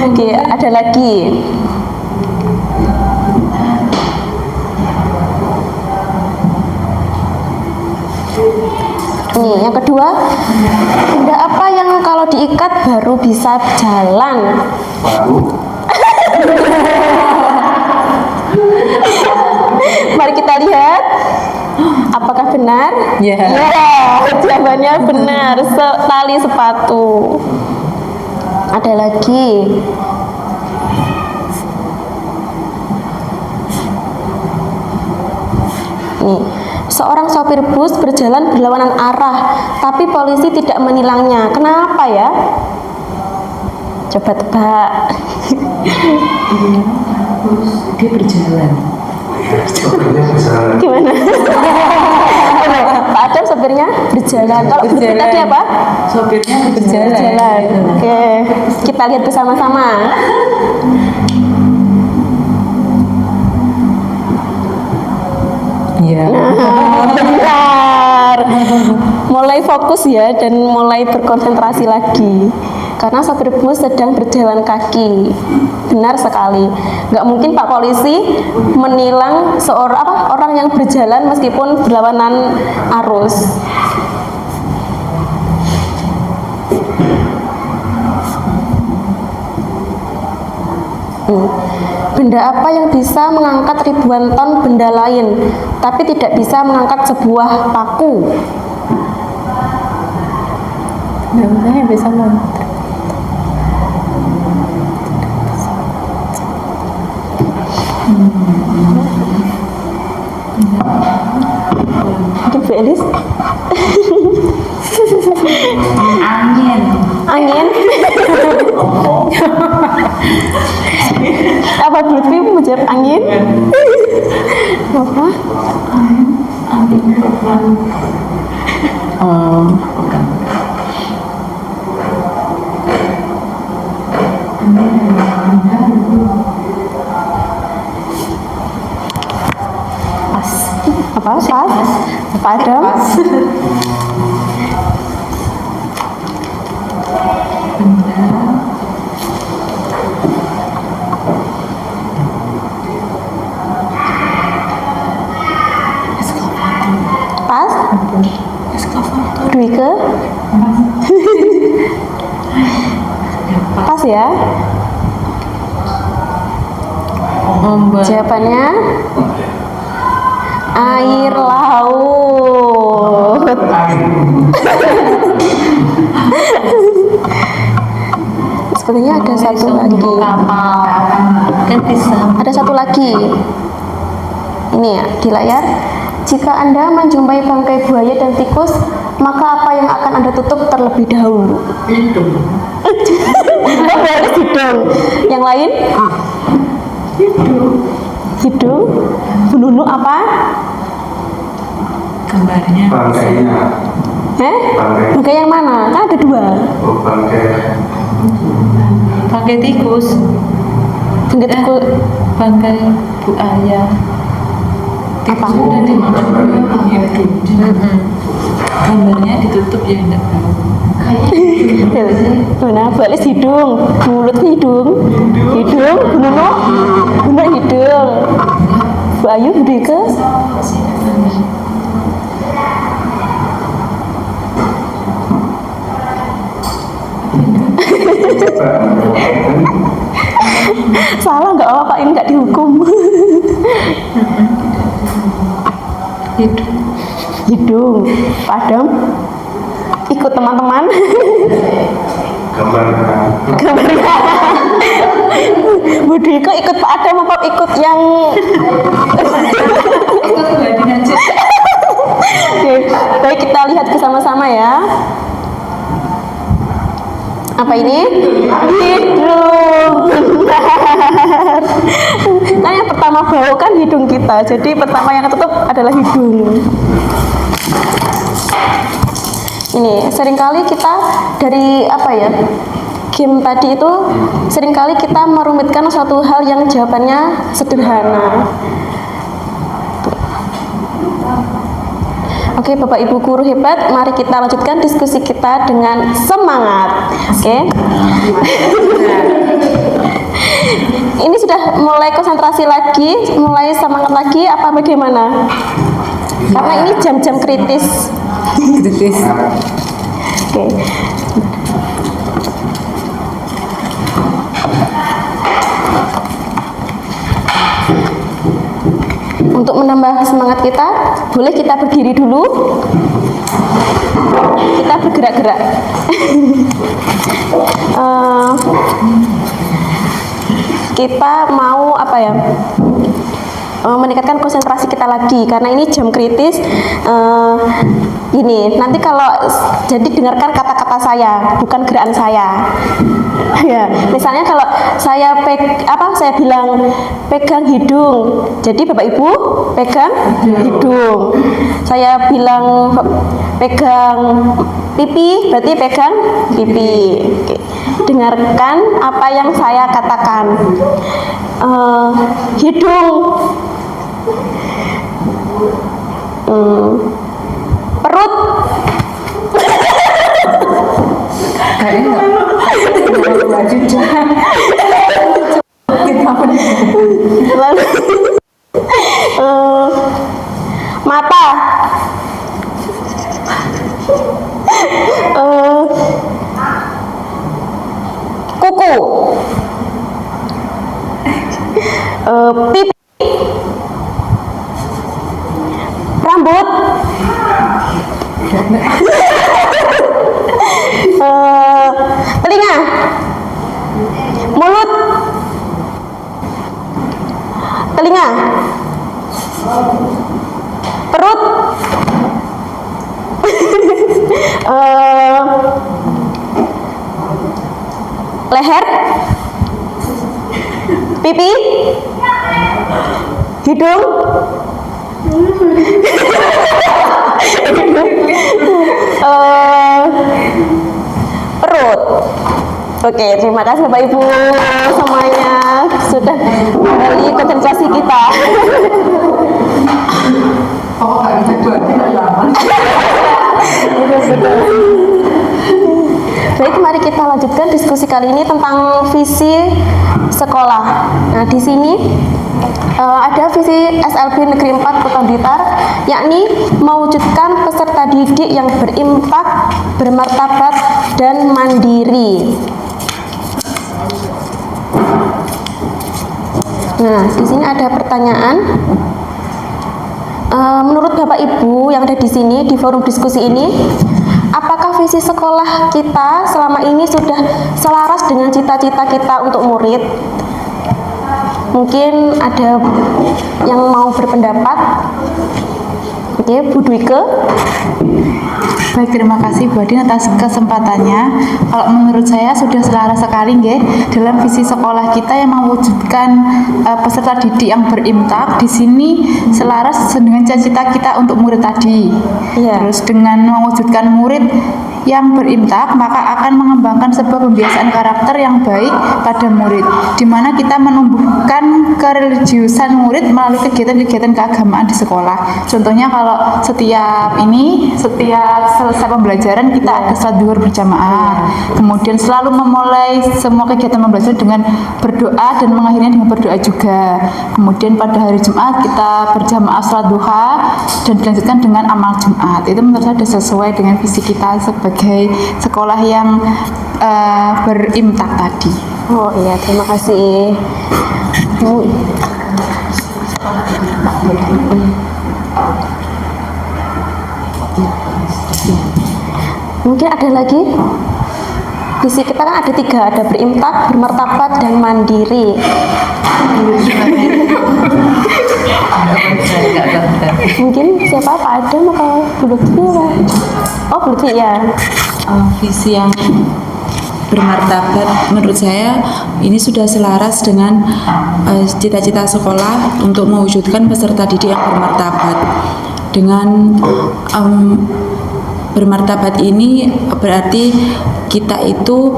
Oke, ada lagi. Nih, yang kedua, benda apa yang kalau diikat baru bisa jalan? Mari kita lihat. Apakah benar? Ya. Jawabannya benar. Tali sepatu. Ada lagi. Nih, seorang sopir bus berjalan berlawanan arah, tapi polisi tidak menilangnya. Kenapa ya? Coba tebak. Dia berjalan. Gimana? Oke, Pak Adam sopirnya berjalan. Kalau bus tadi apa? Sopirnya Berjalan. Oke, kita lihat bersama-sama. Iya. Benar. Mulai fokus ya dan mulai berkonsentrasi lagi. Karena sopir bus sedang berjalan kaki. Benar sekali. Nggak mungkin Pak Polisi menilang orang yang berjalan meskipun berlawanan arus. Benda apa yang bisa mengangkat ribuan ton benda lain, tapi tidak bisa mengangkat sebuah paku? Benda yang bisa mengangkat. Oke, Bu Elis. angin. Angin. Apa Bu Lutfi menjawab angin? Apa? Angin. Apa? Pas? Pak Adam? Pas? Dwike? Pas ya? Jawabannya air laut. Sepertinya ada satu lagi. Ada satu lagi. Ini ya di layar. Jika Anda menjumpai bangkai buaya dan tikus, maka apa yang akan Anda tutup terlebih dahulu? Hidung. Hidung. Yang lain? Hidung. Bu Nunu apa? Gambarnya. Bangkainya. Bangkai yang mana? Kan ada dua. Oh, Bangkai tikus. Bangkai tikus. Bangkai buaya. Apa? Sudah dimakan hidung. Gambarnya ditutup ya enggak tahu. Mana balis hidung, mulut hidung, hidung, Nunu hidung, Bu Ayu Dwike. Salah nggak apa-apa, ini nggak dihukum. Hidung, Pak Adam. Ikut teman-teman. Gambarnya. Bu Dwike ikut Pak Adam apa ikut yang Oke, baik kita lihat bersama-sama ya. Apa ini? Hidung. Benar. Nah, yang pertama bau kan hidung kita. Jadi pertama yang ketutup adalah hidung. Ini seringkali kita dari apa ya? Game tadi itu seringkali kita merumitkan suatu hal yang jawabannya sederhana. Oke, Bapak Ibu guru hebat, mari kita lanjutkan diskusi kita dengan semangat. Oke. Ini sudah mulai konsentrasi lagi, mulai semangat lagi apa bagaimana? Karena ini jam-jam kritis. Oke. Untuk menambah semangat kita, boleh kita berdiri dulu. Kita bergerak-gerak. Kita mau apa ya? Meningkatkan konsentrasi kita lagi karena ini jam kritis. Ini nanti kalau jadi dengarkan kata-kata saya, bukan gerakan saya. Ya, misalnya kalau saya saya bilang pegang hidung, jadi Bapak Ibu pegang hidung. Saya bilang pegang pipi, berarti pegang pipi. Oke. Dengarkan apa yang saya katakan. Hidung, perut, mata, kuku, pipi, rambut, telinga, mulut, telinga, perut, leher, pipi, hidung, perut. Oke, terima kasih Bapak Ibu semuanya sudah kembali konsentrasi kita. diskusi kali ini tentang visi sekolah. Nah, di sini ada visi SLB Negeri 4 Kota Blitar, yakni mewujudkan peserta didik yang berimpak, bermartabat, dan mandiri. Nah, di sini ada pertanyaan. Menurut Bapak Ibu yang ada di sini di forum diskusi ini, apakah visi sekolah kita selama ini sudah selaras dengan cita-cita kita untuk murid? Mungkin ada yang mau berpendapat. Oke, Bu Dwike. Baik, terima kasih Bu Adin atas kesempatannya. Kalau menurut saya sudah selaras sekali nggih dalam visi sekolah kita yang mewujudkan peserta didik yang berimpak. Di sini selaras dengan cita-cita kita untuk murid tadi. Iya. Terus dengan mewujudkan murid yang berimpak, maka akan mengembangkan sebuah pembiasaan karakter yang baik pada murid, di mana kita menumbuhkan kereligiusan murid melalui kegiatan-kegiatan keagamaan di sekolah. Contohnya kalau setiap selesai pembelajaran kita ada salat zuhur berjamaah, kemudian selalu memulai semua kegiatan pembelajaran dengan berdoa dan mengakhirinya dengan berdoa juga. Kemudian pada hari Jumat kita berjamaah salat duha dan dilanjutkan dengan amal Jumat. Itu menurut saya sudah sesuai dengan visi kita sebagai sekolah yang berimpak tadi. Oh iya, terima kasih. Mungkin ada lagi? Visi kita kan ada 3, ada berimpak, bermartabat, dan mandiri. Mungkin siapa? Pak Adam atau Bu Lutfi? Oh, Bu Lutfi ya. Visi yang bermartabat menurut saya ini sudah selaras dengan cita-cita sekolah untuk mewujudkan peserta didik yang bermartabat. Dengan bermartabat ini berarti kita itu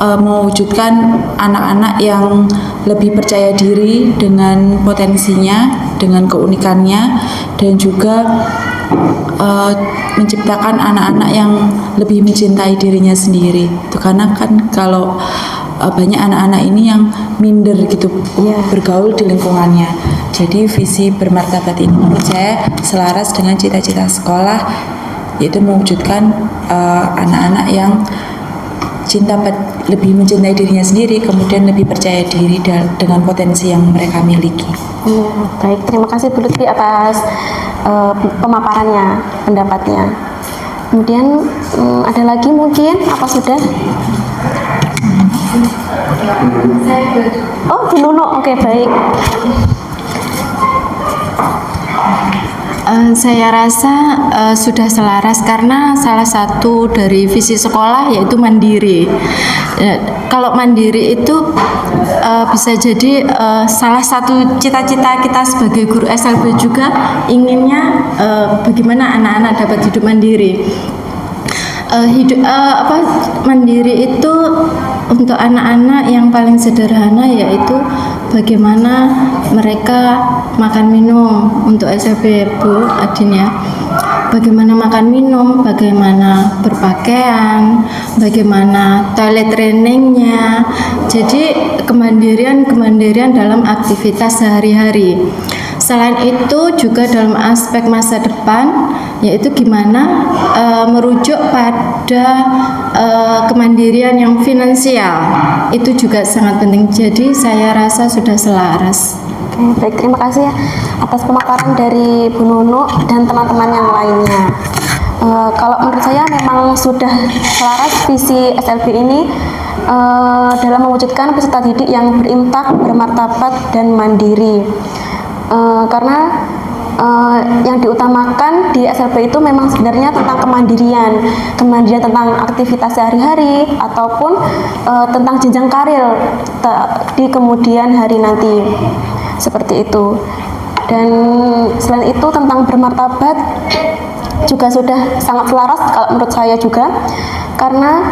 mewujudkan anak-anak yang lebih percaya diri dengan potensinya, dengan keunikannya, dan juga menciptakan anak-anak yang lebih mencintai dirinya sendiri. Itu karena kan kalau banyak anak-anak ini yang minder gitu bergaul di lingkungannya. Jadi visi bermartabat ini menurut saya selaras dengan cita-cita sekolah, yaitu mewujudkan anak-anak yang lebih mencintai dirinya sendiri, kemudian lebih percaya diri dengan potensi yang mereka miliki. Baik, terima kasih Bu Lutfi atas pemaparannya, pendapatnya. Kemudian ada lagi mungkin, apa sudah? Oh, Bu Nuno, oke, baik. Saya rasa sudah selaras karena salah satu dari visi sekolah yaitu mandiri. Kalau mandiri itu bisa jadi salah satu cita-cita kita sebagai guru SLB juga inginnya bagaimana anak-anak dapat hidup mandiri. Mandiri itu untuk anak-anak yang paling sederhana yaitu bagaimana mereka makan minum untuk SLB Bu Adin ya. Bagaimana makan minum, bagaimana berpakaian, bagaimana toilet trainingnya. Jadi kemandirian dalam aktivitas sehari-hari. Selain itu juga dalam aspek masa depan, yaitu gimana merujuk pada kemandirian yang finansial, itu juga sangat penting. Jadi saya rasa sudah selaras. Oke, baik, terima kasih ya atas pemaparan dari Bu Nunu dan teman-teman yang lainnya. Kalau menurut saya memang sudah selaras visi SLB ini dalam mewujudkan peserta didik yang berimpak, bermartabat, dan mandiri. Karena yang diutamakan di SLB itu memang sebenarnya tentang kemandirian tentang aktivitas sehari-hari ataupun tentang jenjang karir di kemudian hari nanti, seperti itu. Dan selain itu tentang bermartabat juga sudah sangat selaras kalau menurut saya juga, karena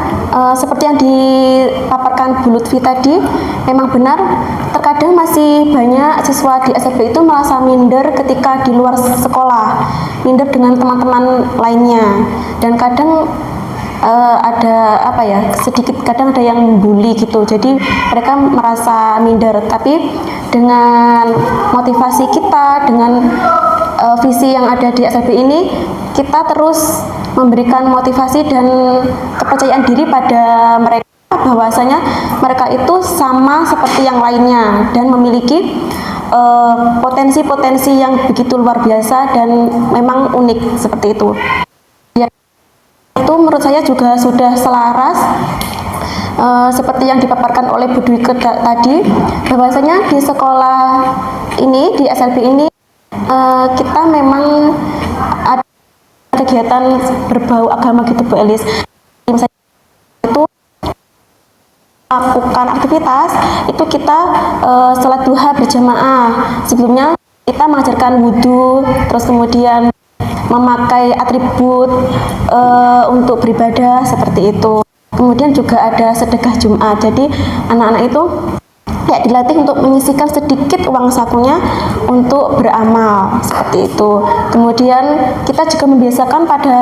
seperti yang dipaparkan Bu Lutfi tadi, memang benar terkadang masih banyak siswa di SLB itu merasa minder ketika di luar sekolah, minder dengan teman-teman lainnya, dan kadang ada apa ya, sedikit kadang ada yang bully gitu, jadi mereka merasa minder. Tapi dengan motivasi kita, dengan visi yang ada di SLB ini, kita terus memberikan motivasi dan kepercayaan diri pada mereka bahwasanya mereka itu sama seperti yang lainnya dan memiliki potensi-potensi yang begitu luar biasa dan memang unik seperti itu. Itu menurut saya juga sudah selaras seperti yang dipaparkan oleh Bu Dwike tadi, bahwasanya di sekolah ini, di SLB ini, kita memang ada kegiatan berbau agama gitu Bu Elis. Misalnya itu melakukan aktivitas itu kita sholat duha berjamaah. Sebelumnya kita mengajarkan wudhu, terus kemudian memakai atribut untuk beribadah seperti itu. Kemudian juga ada sedekah Jumat. Jadi anak-anak itu ya dilatih untuk menyisihkan sedikit uang sakunya untuk beramal seperti itu. Kemudian kita juga membiasakan pada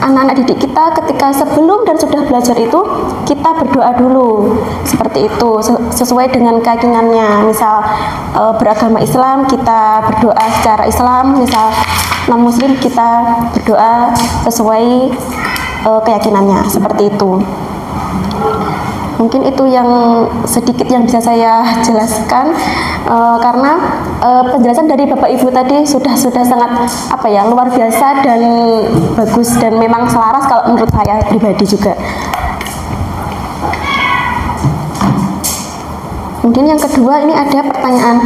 anak-anak didik kita ketika sebelum dan sudah belajar itu kita berdoa dulu seperti itu, sesuai dengan keyakinannya. Misal beragama Islam kita berdoa secara Islam, misal non muslim kita berdoa sesuai keyakinannya seperti itu. Mungkin itu yang sedikit yang bisa saya jelaskan, karena penjelasan dari Bapak Ibu tadi sudah sangat apa ya, luar biasa dan bagus dan memang selaras kalau menurut saya pribadi juga. Mungkin yang kedua, ini ada pertanyaan,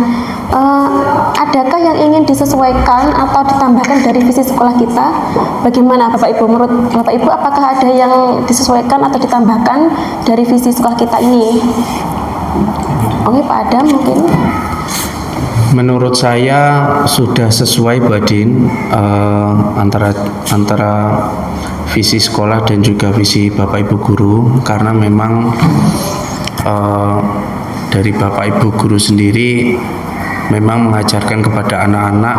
adakah yang ingin disesuaikan atau ditambahkan dari visi sekolah kita? Bagaimana Bapak Ibu? Menurut Bapak Ibu, apakah ada yang disesuaikan atau ditambahkan dari visi sekolah kita ini? Oke, Pak Adam mungkin. Menurut saya sudah sesuai Bu Adin, antara visi sekolah dan juga visi Bapak Ibu guru, karena memang dari Bapak Ibu guru sendiri memang mengajarkan kepada anak-anak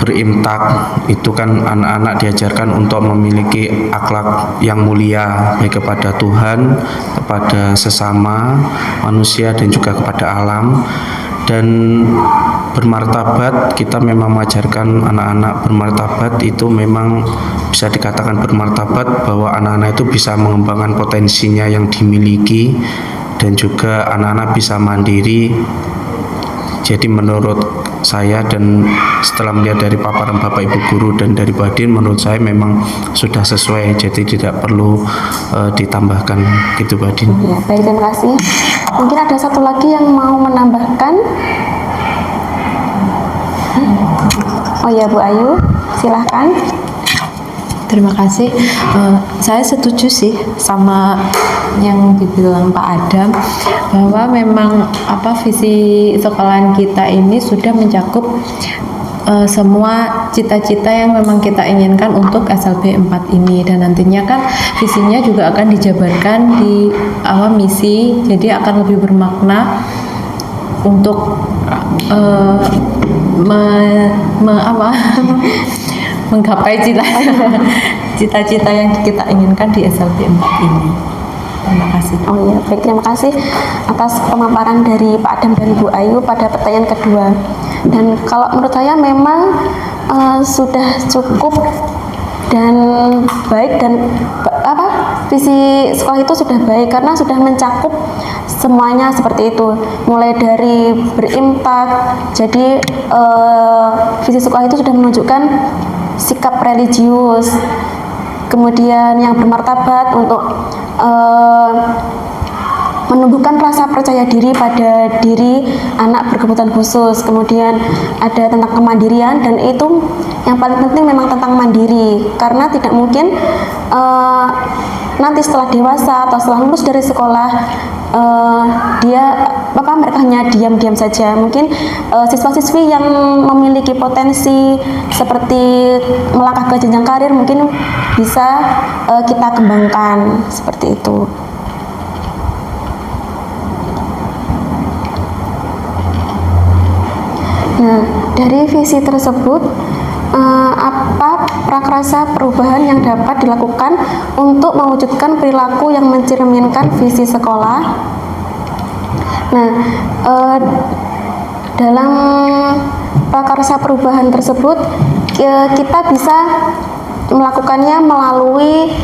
berimtak. Itu kan anak-anak diajarkan untuk memiliki akhlak yang mulia, baik kepada Tuhan, kepada sesama manusia dan juga kepada alam. Dan bermartabat, kita memang mengajarkan anak-anak bermartabat. Itu memang bisa dikatakan bermartabat bahwa anak-anak itu bisa mengembangkan potensinya yang dimiliki dan juga anak-anak bisa mandiri. Jadi menurut saya, dan setelah melihat dari paparan Bapak Ibu guru dan dari Bu Adin, menurut saya memang sudah sesuai, jadi tidak perlu ditambahkan gitu Bu Adin. Ya, baik, terima kasih. Mungkin ada satu lagi yang mau menambahkan. Oh ya, Bu Ayu, silahkan. Terima kasih. Saya setuju sih sama yang dibilang Pak Adam, bahwa memang visi sekolahan kita ini sudah mencakup semua cita-cita yang memang kita inginkan untuk SLB 4 ini, dan nantinya kan visinya juga akan dijabarkan di misi, jadi akan lebih bermakna untuk menggapai cita-cita yang kita inginkan di SLB 4 ini. Terima kasih. Oh ya, baik, terima kasih atas pemaparan dari Pak Adam dan Bu Ayu pada pertanyaan kedua. Dan kalau menurut saya memang sudah cukup dan baik, dan visi sekolah itu sudah baik karena sudah mencakup semuanya seperti itu, mulai dari berimpak. Jadi visi sekolah itu sudah menunjukkan sikap religius, kemudian yang bermartabat untuk menumbuhkan rasa percaya diri pada diri anak berkebutuhan khusus. Kemudian ada tentang kemandirian, dan itu yang paling penting memang tentang mandiri, karena tidak mungkin nanti setelah dewasa atau setelah lulus dari sekolah mereka hanya diam-diam saja. Mungkin siswa-siswi yang memiliki potensi seperti melangkah ke jenjang karir mungkin bisa kita kembangkan seperti itu. Nah, dari visi tersebut apa prakarsa perubahan yang dapat dilakukan untuk mewujudkan perilaku yang mencerminkan visi sekolah. Nah, dalam prakarsa perubahan tersebut kita bisa melakukannya melalui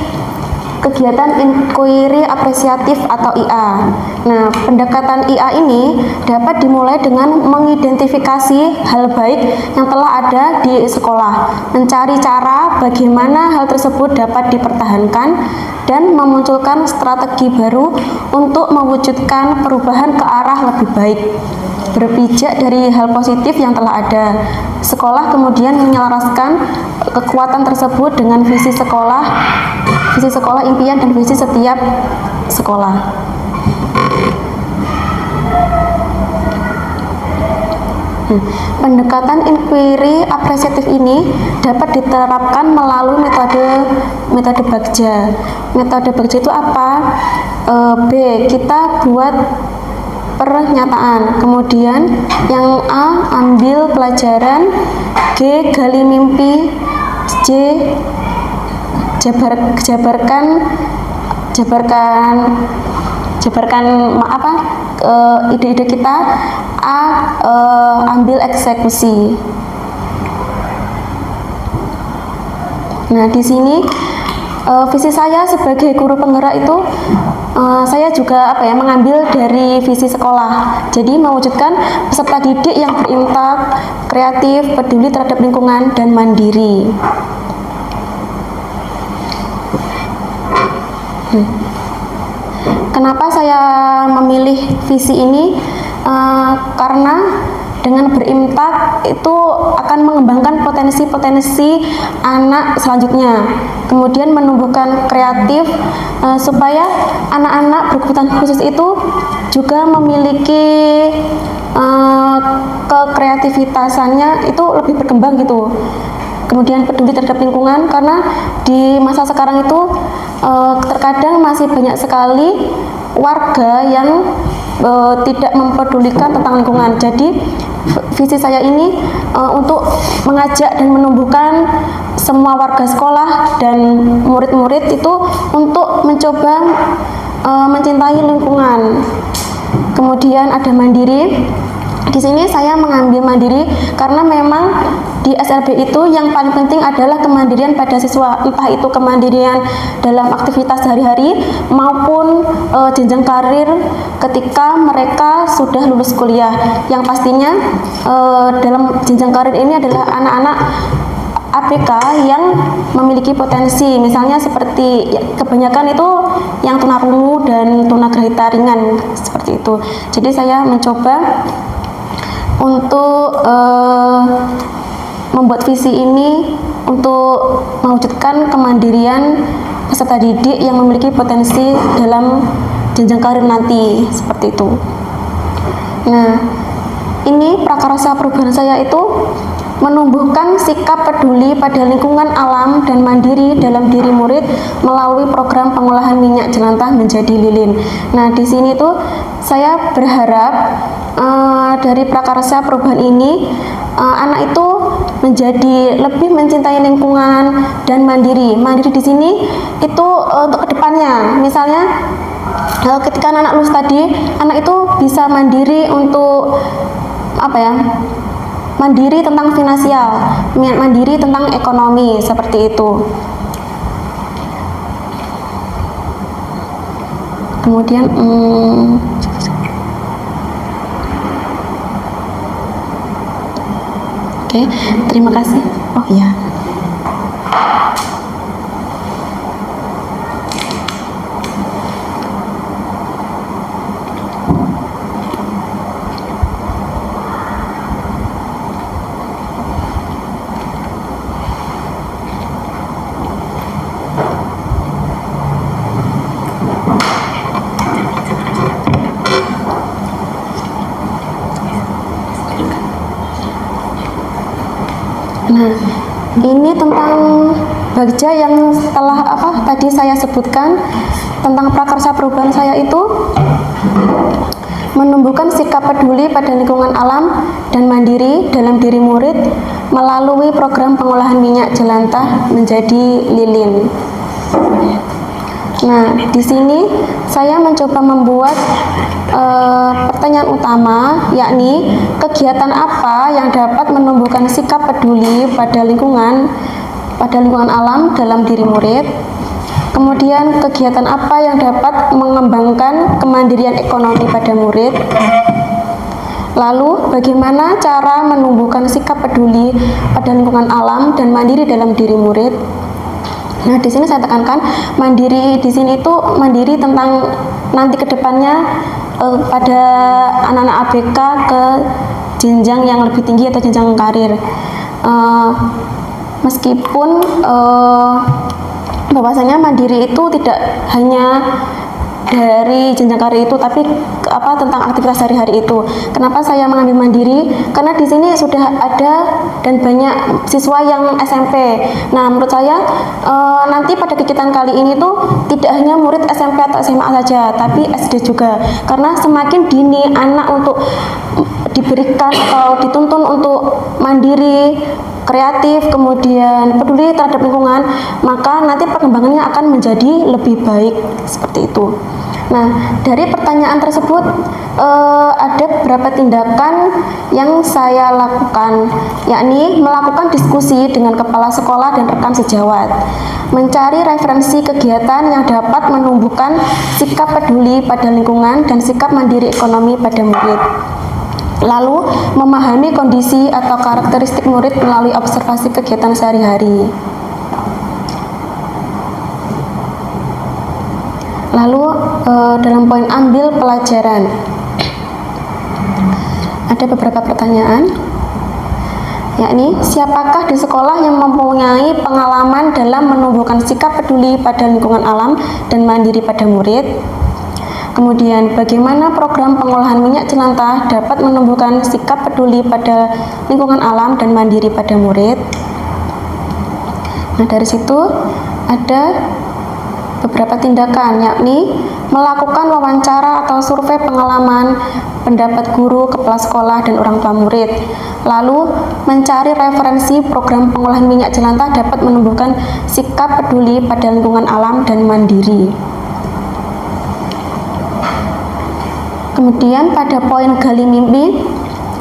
kegiatan inquiry apresiatif atau IA. Nah, pendekatan IA ini dapat dimulai dengan mengidentifikasi hal baik yang telah ada di sekolah, mencari cara bagaimana hal tersebut dapat dipertahankan, dan memunculkan strategi baru untuk mewujudkan perubahan ke arah lebih baik. Berpijak dari hal positif yang telah ada, sekolah kemudian menyelaraskan kekuatan tersebut dengan visi sekolah impian dan visi setiap sekolah. Pendekatan inquiry apresiatif ini dapat diterapkan melalui metode Bagja. Metode Bagja itu apa? B. Kita buat pernyataan, kemudian yang A, ambil pelajaran, G, gali mimpi, J, jabarkan ide-ide kita, A, ambil eksekusi. Nah, di sini visi saya sebagai guru penggerak itu saya juga mengambil dari visi sekolah. Jadi mewujudkan peserta didik yang berintak, kreatif, peduli terhadap lingkungan, dan mandiri. Kenapa saya memilih visi ini? Karena dengan berimtak itu akan mengembangkan potensi-potensi anak selanjutnya, kemudian menumbuhkan kreatif supaya anak-anak berkebutuhan khusus itu juga memiliki kekreativitasannya itu lebih berkembang gitu. Kemudian peduli terhadap lingkungan, karena di masa sekarang itu terkadang masih banyak sekali warga yang tidak mempedulikan tentang lingkungan. Jadi visi saya ini untuk mengajak dan menumbuhkan semua warga sekolah dan murid-murid itu untuk mencoba mencintai lingkungan. Kemudian ada mandiri. Di sini saya mengambil mandiri karena memang di SLB itu yang paling penting adalah kemandirian pada siswa, entah itu kemandirian dalam aktivitas sehari-hari maupun jenjang karir ketika mereka sudah lulus kuliah. Yang pastinya dalam jenjang karir ini adalah anak-anak ABK yang memiliki potensi, misalnya seperti kebanyakan itu yang tunarungu dan tunagrahita ringan seperti itu. Jadi saya mencoba untuk membuat visi ini untuk mewujudkan kemandirian peserta didik yang memiliki potensi dalam jenjang karir nanti, seperti itu. Nah, ini prakarsa perubahan saya itu menumbuhkan sikap peduli pada lingkungan alam dan mandiri dalam diri murid melalui program pengolahan minyak jelantah menjadi lilin. Nah, di sini tuh saya berharap dari prakarsa perubahan ini anak itu menjadi lebih mencintai lingkungan dan mandiri. Mandiri di sini itu untuk kedepannya, misalnya ketika anak lulus tadi, anak itu bisa mandiri untuk mandiri tentang finansial, mandiri tentang ekonomi, seperti itu. Kemudian oke, terima kasih. Oh iya. Nah, ini tentang Bagja yang setelah tadi saya sebutkan tentang prakarsa perubahan saya itu menumbuhkan sikap peduli pada lingkungan alam dan mandiri dalam diri murid melalui program pengolahan minyak jelantah menjadi lilin. Nah, di sini saya mencoba membuat pertanyaan utama, yakni kegiatan apa yang dapat menumbuhkan sikap peduli pada lingkungan alam dalam diri murid. Kemudian kegiatan apa yang dapat mengembangkan kemandirian ekonomi pada murid. Lalu bagaimana cara menumbuhkan sikap peduli pada lingkungan alam dan mandiri dalam diri murid. Nah, di sini saya tekankan mandiri di sini itu mandiri tentang nanti kedepannya pada anak-anak ABK ke jenjang yang lebih tinggi atau jenjang karir. Meskipun bahwasanya mandiri itu tidak hanya dari jenjang karir itu, tapi tentang aktivitas sehari-hari itu. Kenapa saya mengambil mandiri? Karena di sini sudah ada dan banyak siswa yang SMP. Nah, menurut saya nanti pada kegiatan kali ini tuh tidak hanya murid SMP atau SMA saja, tapi SD juga. Karena semakin dini anak untuk diberikan atau dituntun untuk mandiri, kreatif, kemudian peduli terhadap lingkungan, maka nanti perkembangannya akan menjadi lebih baik, seperti itu. Nah, dari pertanyaan tersebut ada beberapa tindakan yang saya lakukan, yakni melakukan diskusi dengan kepala sekolah dan rekan sejawat, mencari referensi kegiatan yang dapat menumbuhkan sikap peduli pada lingkungan dan sikap mandiri ekonomi pada murid. Lalu, memahami kondisi atau karakteristik murid melalui observasi kegiatan sehari-hari. Lalu, dalam poin ambil pelajaran, ada beberapa pertanyaan, yakni siapakah di sekolah yang mempunyai pengalaman dalam menumbuhkan sikap peduli pada lingkungan alam dan mandiri pada murid. Kemudian, bagaimana program pengolahan minyak jelantah dapat menumbuhkan sikap peduli pada lingkungan alam dan mandiri pada murid. Nah, dari situ ada beberapa tindakan, yakni melakukan wawancara atau survei pengalaman pendapat guru, kepala sekolah, dan orang tua murid. Lalu, mencari referensi program pengolahan minyak jelantah dapat menumbuhkan sikap peduli pada lingkungan alam dan mandiri. Kemudian pada poin gali mimpi,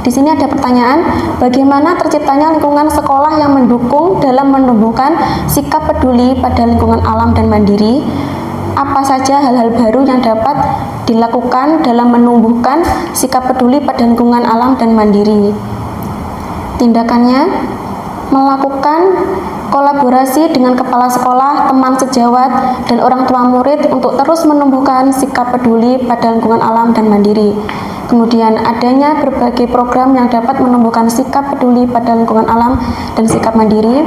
di sini ada pertanyaan, bagaimana terciptanya lingkungan sekolah yang mendukung dalam menumbuhkan sikap peduli pada lingkungan alam dan mandiri? Apa saja hal-hal baru yang dapat dilakukan dalam menumbuhkan sikap peduli pada lingkungan alam dan mandiri? Tindakannya, melakukan kolaborasi dengan kepala sekolah, teman sejawat, dan orang tua murid untuk terus menumbuhkan sikap peduli pada lingkungan alam dan mandiri. Kemudian adanya berbagai program yang dapat menumbuhkan sikap peduli pada lingkungan alam dan sikap mandiri.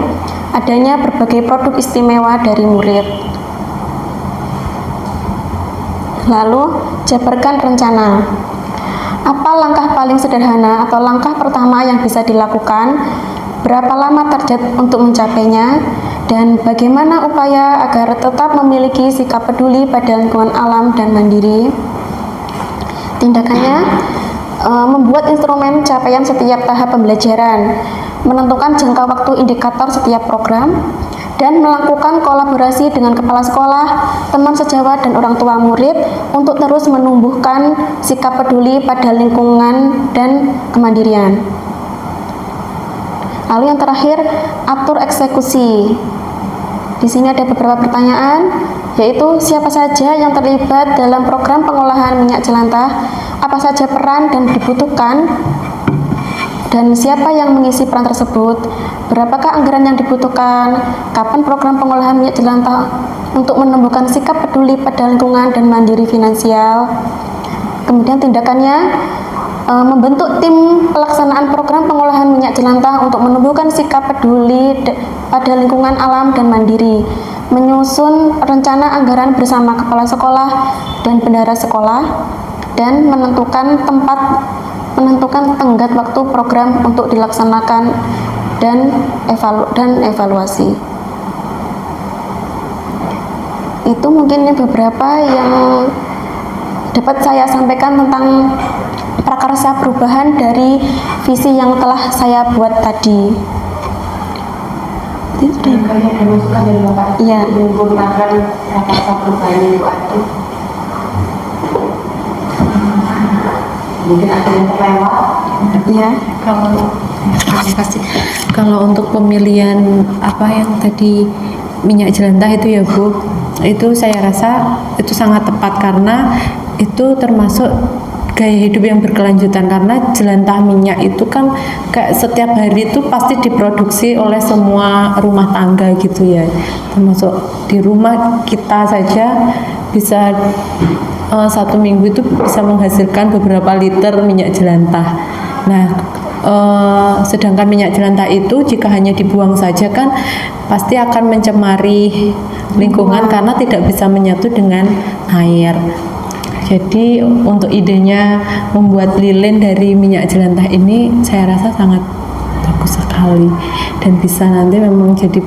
Adanya berbagai produk istimewa dari murid. Lalu, jabarkan rencana. Apa langkah paling sederhana atau langkah pertama yang bisa dilakukan? Berapa lama target untuk mencapainya, dan bagaimana upaya agar tetap memiliki sikap peduli pada lingkungan alam dan mandiri. Tindakannya, membuat instrumen capaian setiap tahap pembelajaran, menentukan jangka waktu indikator setiap program, dan melakukan kolaborasi dengan kepala sekolah, teman sejawat, dan orang tua murid untuk terus menumbuhkan sikap peduli pada lingkungan dan kemandirian. Lalu yang terakhir, atur eksekusi. Di sini ada beberapa pertanyaan, yaitu siapa saja yang terlibat dalam program pengolahan minyak jelantah, apa saja peran dan dibutuhkan, dan siapa yang mengisi peran tersebut, berapakah anggaran yang dibutuhkan, kapan program pengolahan minyak jelantah untuk menumbuhkan sikap peduli pada lingkungan dan mandiri finansial. Kemudian tindakannya, membentuk tim pelaksanaan program pengolahan minyak jelantah untuk menumbuhkan sikap peduli pada lingkungan alam dan mandiri, menyusun rencana anggaran bersama kepala sekolah dan bendahara sekolah, dan menentukan tenggat waktu program untuk dilaksanakan dan evaluasi. Itu mungkin beberapa yang dapat saya sampaikan tentang prakarsa perubahan dari visi yang telah saya buat tadi. Itu sudah ya? Kayaknya ada masukan dari Bapak Iya. menyempurnakan prakarsa perubahan Ibu Ati. Mungkin ada yang terlewat. Iya. Terima kasih. Kalau untuk pemilihan apa yang tadi minyak jelantah itu ya Bu, itu saya rasa itu sangat tepat karena itu termasuk gaya hidup yang berkelanjutan, karena jelantah minyak itu kan kayak setiap hari itu pasti diproduksi oleh semua rumah tangga gitu ya, termasuk di rumah kita saja bisa 1 minggu itu bisa menghasilkan beberapa liter minyak jelantah. Nah, sedangkan minyak jelantah itu jika hanya dibuang saja kan pasti akan mencemari lingkungan karena tidak bisa menyatu dengan air. Jadi untuk idenya membuat lilin dari minyak jelantah ini saya rasa sangat bagus sekali dan bisa nanti memang jadi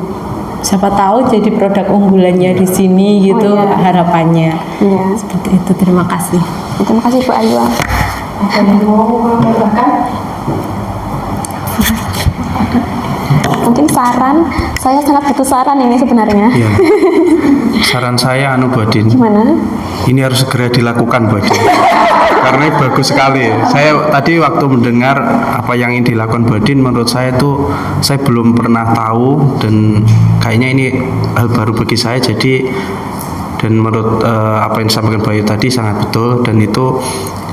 siapa tahu jadi produk unggulannya di sini gitu harapannya. Iya. Seperti itu. Terima kasih. Terima kasih Bu Ayu. Ada yang mau menambahkan? Mungkin saran, saya sangat butuh saran ini sebenarnya. Ya. Saran saya Badin, Gimana? ini harus segera dilakukan Badin. Karena ini bagus sekali ya. Saya tadi waktu mendengar apa yang ingin dilakukan Badin, menurut saya itu saya belum pernah tahu dan kayaknya ini hal baru bagi saya. Jadi dan menurut apa yang disampaikan Bayu tadi sangat betul dan itu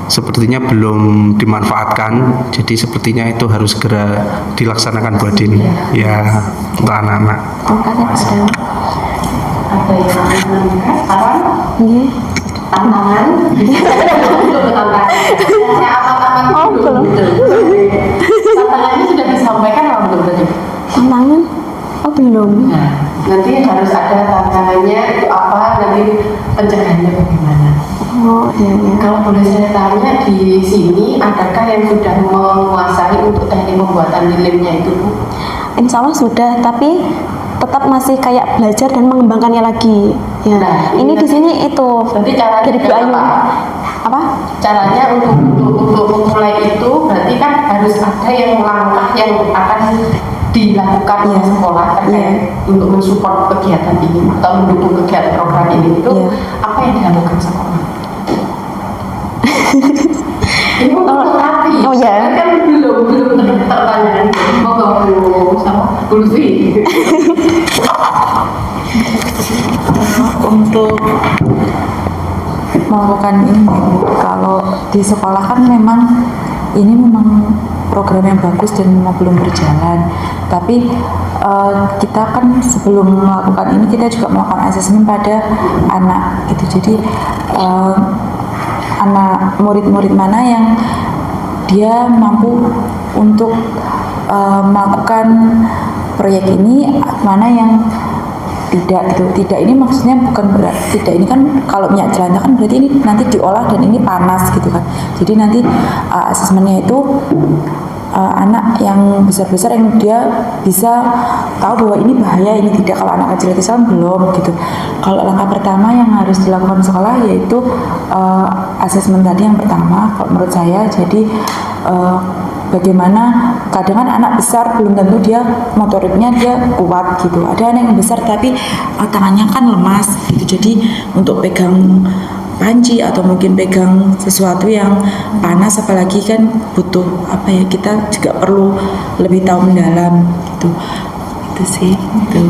sepertinya belum dimanfaatkan. Jadi sepertinya itu harus segera dilaksanakan Badin ya untuk anak-anak. Terima kasih Pak Adam. Ada yang mau menambahkan saran? Iya. Tantangan? Belum tantangan. Saya apa-apa Oh, belum. Tantangannya sudah disampaikan atau belum tadi? Tantangan? Oh belum. Nah, nanti harus ada tantangannya itu apa, nanti pencegahannya bagaimana. Oh iya iya. Kalau boleh saya tanya di sini, adakah yang sudah menguasai untuk teknik pembuatan lilinnya itu, Bu? Insya Allah sudah, tapi tetap masih kayak belajar dan mengembangkannya lagi. Ya. Nah, ini di sini itu Nanti caranya dari Bu Ayu. apa? Apa? Caranya untuk memulai itu berarti kan harus ada yang langkah yang akan dilakukan oleh sekolah terkait untuk mensupport kegiatan ini atau mendukung kegiatan program ini itu apa yang dilakukan sekolah? Ini untuk terapi. Oh ya. Kan belum tertanya. Mau Bu sama Bu Lutfi. Untuk melakukan ini, kalau di sekolah kan memang ini memang program yang bagus dan memang belum berjalan, tapi kita kan sebelum melakukan ini kita juga melakukan asesmen pada anak gitu. Jadi anak murid-murid mana yang dia mampu untuk melakukan proyek ini, mana yang tidak gitu. Tidak ini maksudnya bukan berarti tidak ini kan kalau minyak jelantah kan berarti ini nanti diolah dan ini panas gitu kan. Jadi nanti asesmennya itu anak yang besar-besar yang dia bisa tahu bahwa ini bahaya, ini tidak. Kalau anak kecil itu belum gitu. Kalau langkah pertama yang harus dilakukan sekolah yaitu asesmen tadi yang pertama kalau menurut saya. Jadi bagaimana kadang kan anak besar belum tentu dia motoriknya dia kuat gitu. Ada anak yang besar tapi tangannya kan lemas gitu. Jadi untuk pegang panci atau mungkin pegang sesuatu yang panas apalagi kan butuh apa ya, kita juga perlu lebih tahu mendalam gitu. Itu sih itu.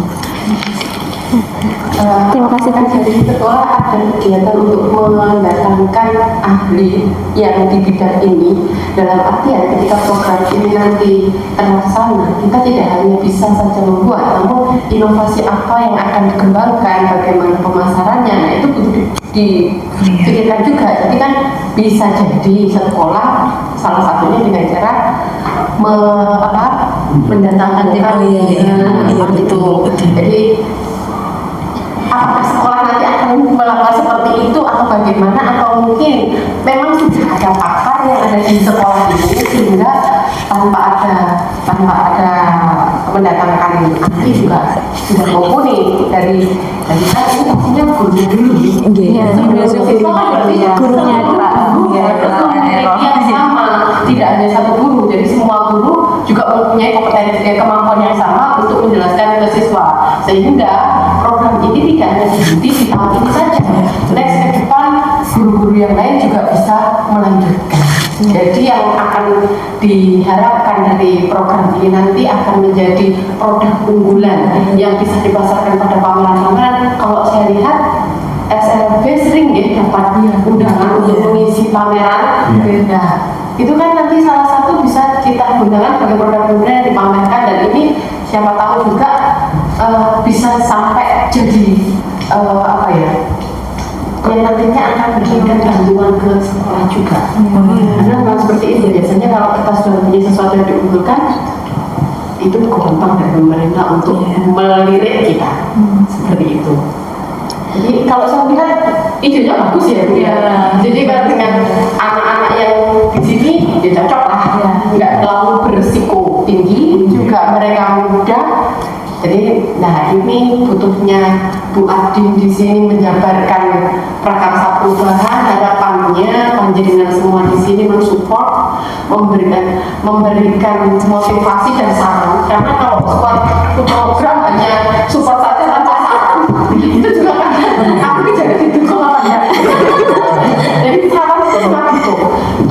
Terima kasih Kan dari sekolah ada kegiatan untuk mendatangkan ahli yang di bidang ini, dalam artian ketika program ini nanti terlaksana kita tidak hanya bisa saja membuat, namun inovasi apa yang akan dikembangkan, bagaimana pemasarannya, nah itu butuh dipikirkan juga. Jadi kan bisa jadi sekolah salah satunya dengan cara mendatangkan betul. Jadi apakah sekolah nanti akan melakukan seperti itu atau bagaimana, atau mungkin memang sudah ada pakar yang ada di sekolah ini sehingga tanpa ada mendatangkan ahli juga sudah mumpuni dari kan ini pastinya gurunya dulu. Gurunya yang sama, tidak hanya satu guru, jadi semua guru juga mempunyai kompetensi kemampuan yang sama untuk menjelaskan ke siswa. sehingga program ini tidak hanya berhenti di tahun ini saja. Next ke depan guru-guru yang lain juga bisa melanjutkan. Jadi yang akan diharapkan dari program ini nanti akan menjadi produk unggulan yang bisa dipasarkan pada pameran-pameran. Kalau saya lihat SLB sering ya dapat undangan untuk mengisi pameran. Nah, itu kan nanti salah satu bisa kita gunakan sebagai produk unggulan yang dipamerkan, dan ini siapa tahu juga bisa sampai jadi apa ya, yang nantinya akan memberikan bantuan ke sekolah juga. Karena memang seperti itu, biasanya kalau kita sudah punya sesuatu yang diunggulkan, itu gampang dari pemerintah untuk melirik kita. Seperti itu. Jadi kalau saya lihat idenya bagus ya Bu ya. Jadi kalau dengan anak-anak yang di sini ya cocok lah, nggak terlalu berisiko tinggi, juga mereka muda. Jadi, nah ini butuhnya Bu Adin di sini menjabarkan prakarsa perubahan. Harapannya panjenengan semua di sini mensupport, memberikan motivasi dan saran. Karena kalau suatu program hanya support saja tanpa saran, itu juga kan aku jadi didukung apa ya. Jadi saran itu sangat butuh.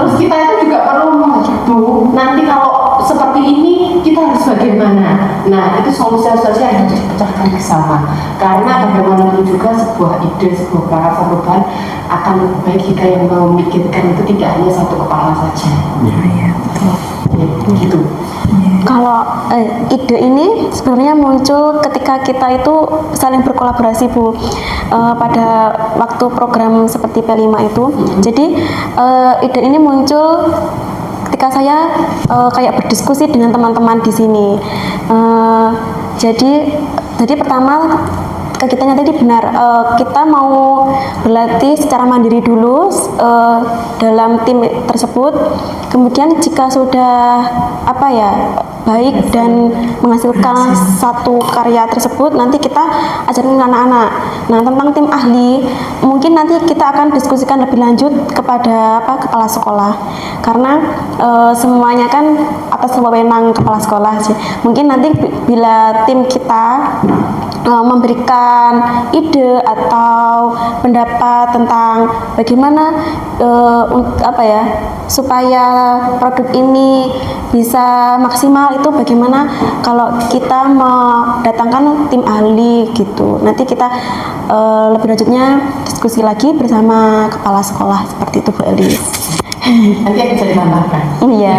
Terus kita itu juga perlu Bu, nanti kalau seperti ini kita harus bagaimana? Nah, itu solusi-solusi yang harus dipecahkan bersama. Karena bagaimanapun juga sebuah ide, sebuah prakarsa perubahan akan lebih baik jika yang memikirkan itu tidak hanya satu kepala saja. Iya, betul. Gitu. Kalau ide ini sebenarnya muncul ketika kita itu saling berkolaborasi Bu, pada waktu program seperti P5 itu. Jadi ide ini muncul ketika saya kayak berdiskusi dengan teman-teman di sini. Jadi pertama kegiatannya tadi benar, kita mau berlatih secara mandiri dulu dalam tim tersebut. Kemudian jika sudah baik dan menghasilkan satu karya tersebut, nanti kita ajarin anak-anak. Nah, tentang tim ahli mungkin nanti kita akan diskusikan lebih lanjut kepada kepala sekolah, karena semuanya kan atas wewenang kepala sekolah sih. Mungkin nanti bila tim kita memberikan ide atau pendapat tentang bagaimana supaya produk ini bisa maksimal, itu bagaimana kalau kita mendatangkan tim ahli gitu. Nanti kita lebih lanjutnya diskusi lagi bersama kepala sekolah, seperti itu Bu Elis. Nanti yang bisa ditambahkan. Iya.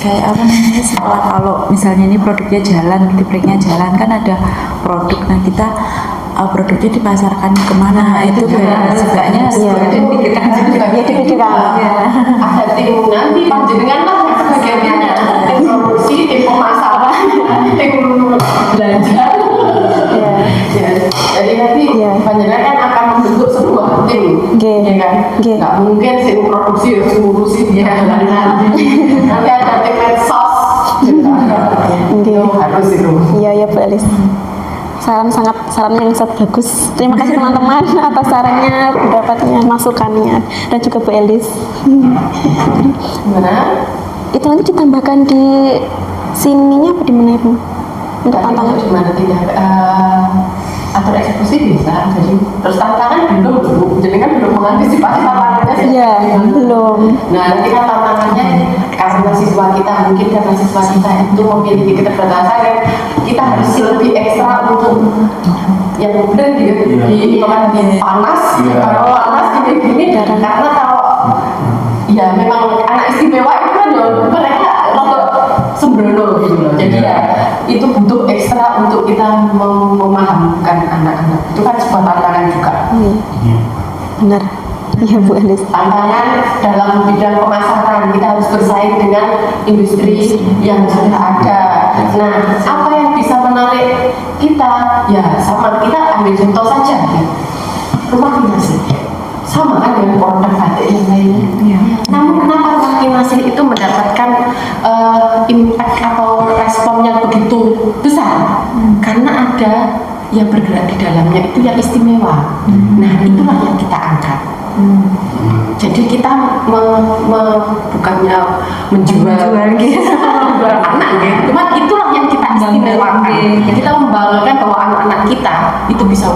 Kayak apa namanya, setelah kalau misalnya ini produknya jalan, dibreaknya jalan, kan ada produk, nah kita produknya dipasarkan kemana, itu kayak sukanya dipikirkan juga. Ada tim nanti panjenengan lah sebagiannya, tim produksi, tim pemasaran, tim belanja. Jadi nanti panjenengan kan akan membentuk sebuah tim, ya kan? Nggak mungkin tim produksi harus ngurusi dia nanti ada tim medsos. Harus itu. Iya Bu Elis. Saran yang sangat bagus. Terima kasih teman-teman atas sarannya, pendapatnya, masukannya, dan juga Bu Elis. Gimana? Itu nanti ditambahkan di sininya apa di mana Ibu? Untuk tantangan di mana tidak atur eksekusi bisa. Jadi terus tantangan belum Bu. Jadi kan belum mengantisipasi tantangannya. Iya, belum. Nah, nanti kan tantangannya karena siswa kita itu memiliki keterbatasan, dan kita harus lebih ekstra untuk yang benar di panas, kalau panas gini karena kalau ya memang anak istimewa itu kan mereka untuk sembrono gitu loh. Jadi ya itu butuh ekstra untuk kita memahamkan anak-anak. Itu kan sebuah tantangan juga. Benar. Iya Bu Elis. Tantangan dalam bidang pemasaran, kita harus bersaing dengan industri yang sudah ada. Nah, apa yang bisa menarik kita? Ya sama, kita ambil contoh saja rumah kinasi, sama kan dengan produk batik yang lainnya. Namun kenapa rumah kinasi itu mendapatkan impact atau respon yang begitu besar? Karena ada yang bergerak di dalamnya itu yang istimewa. Nah, itulah yang kita angkat. Jadi kita bukannya menjual anak, cuma itulah yang kita istimewakan. Kita membanggakan bahwa anak-anak kita itu bisa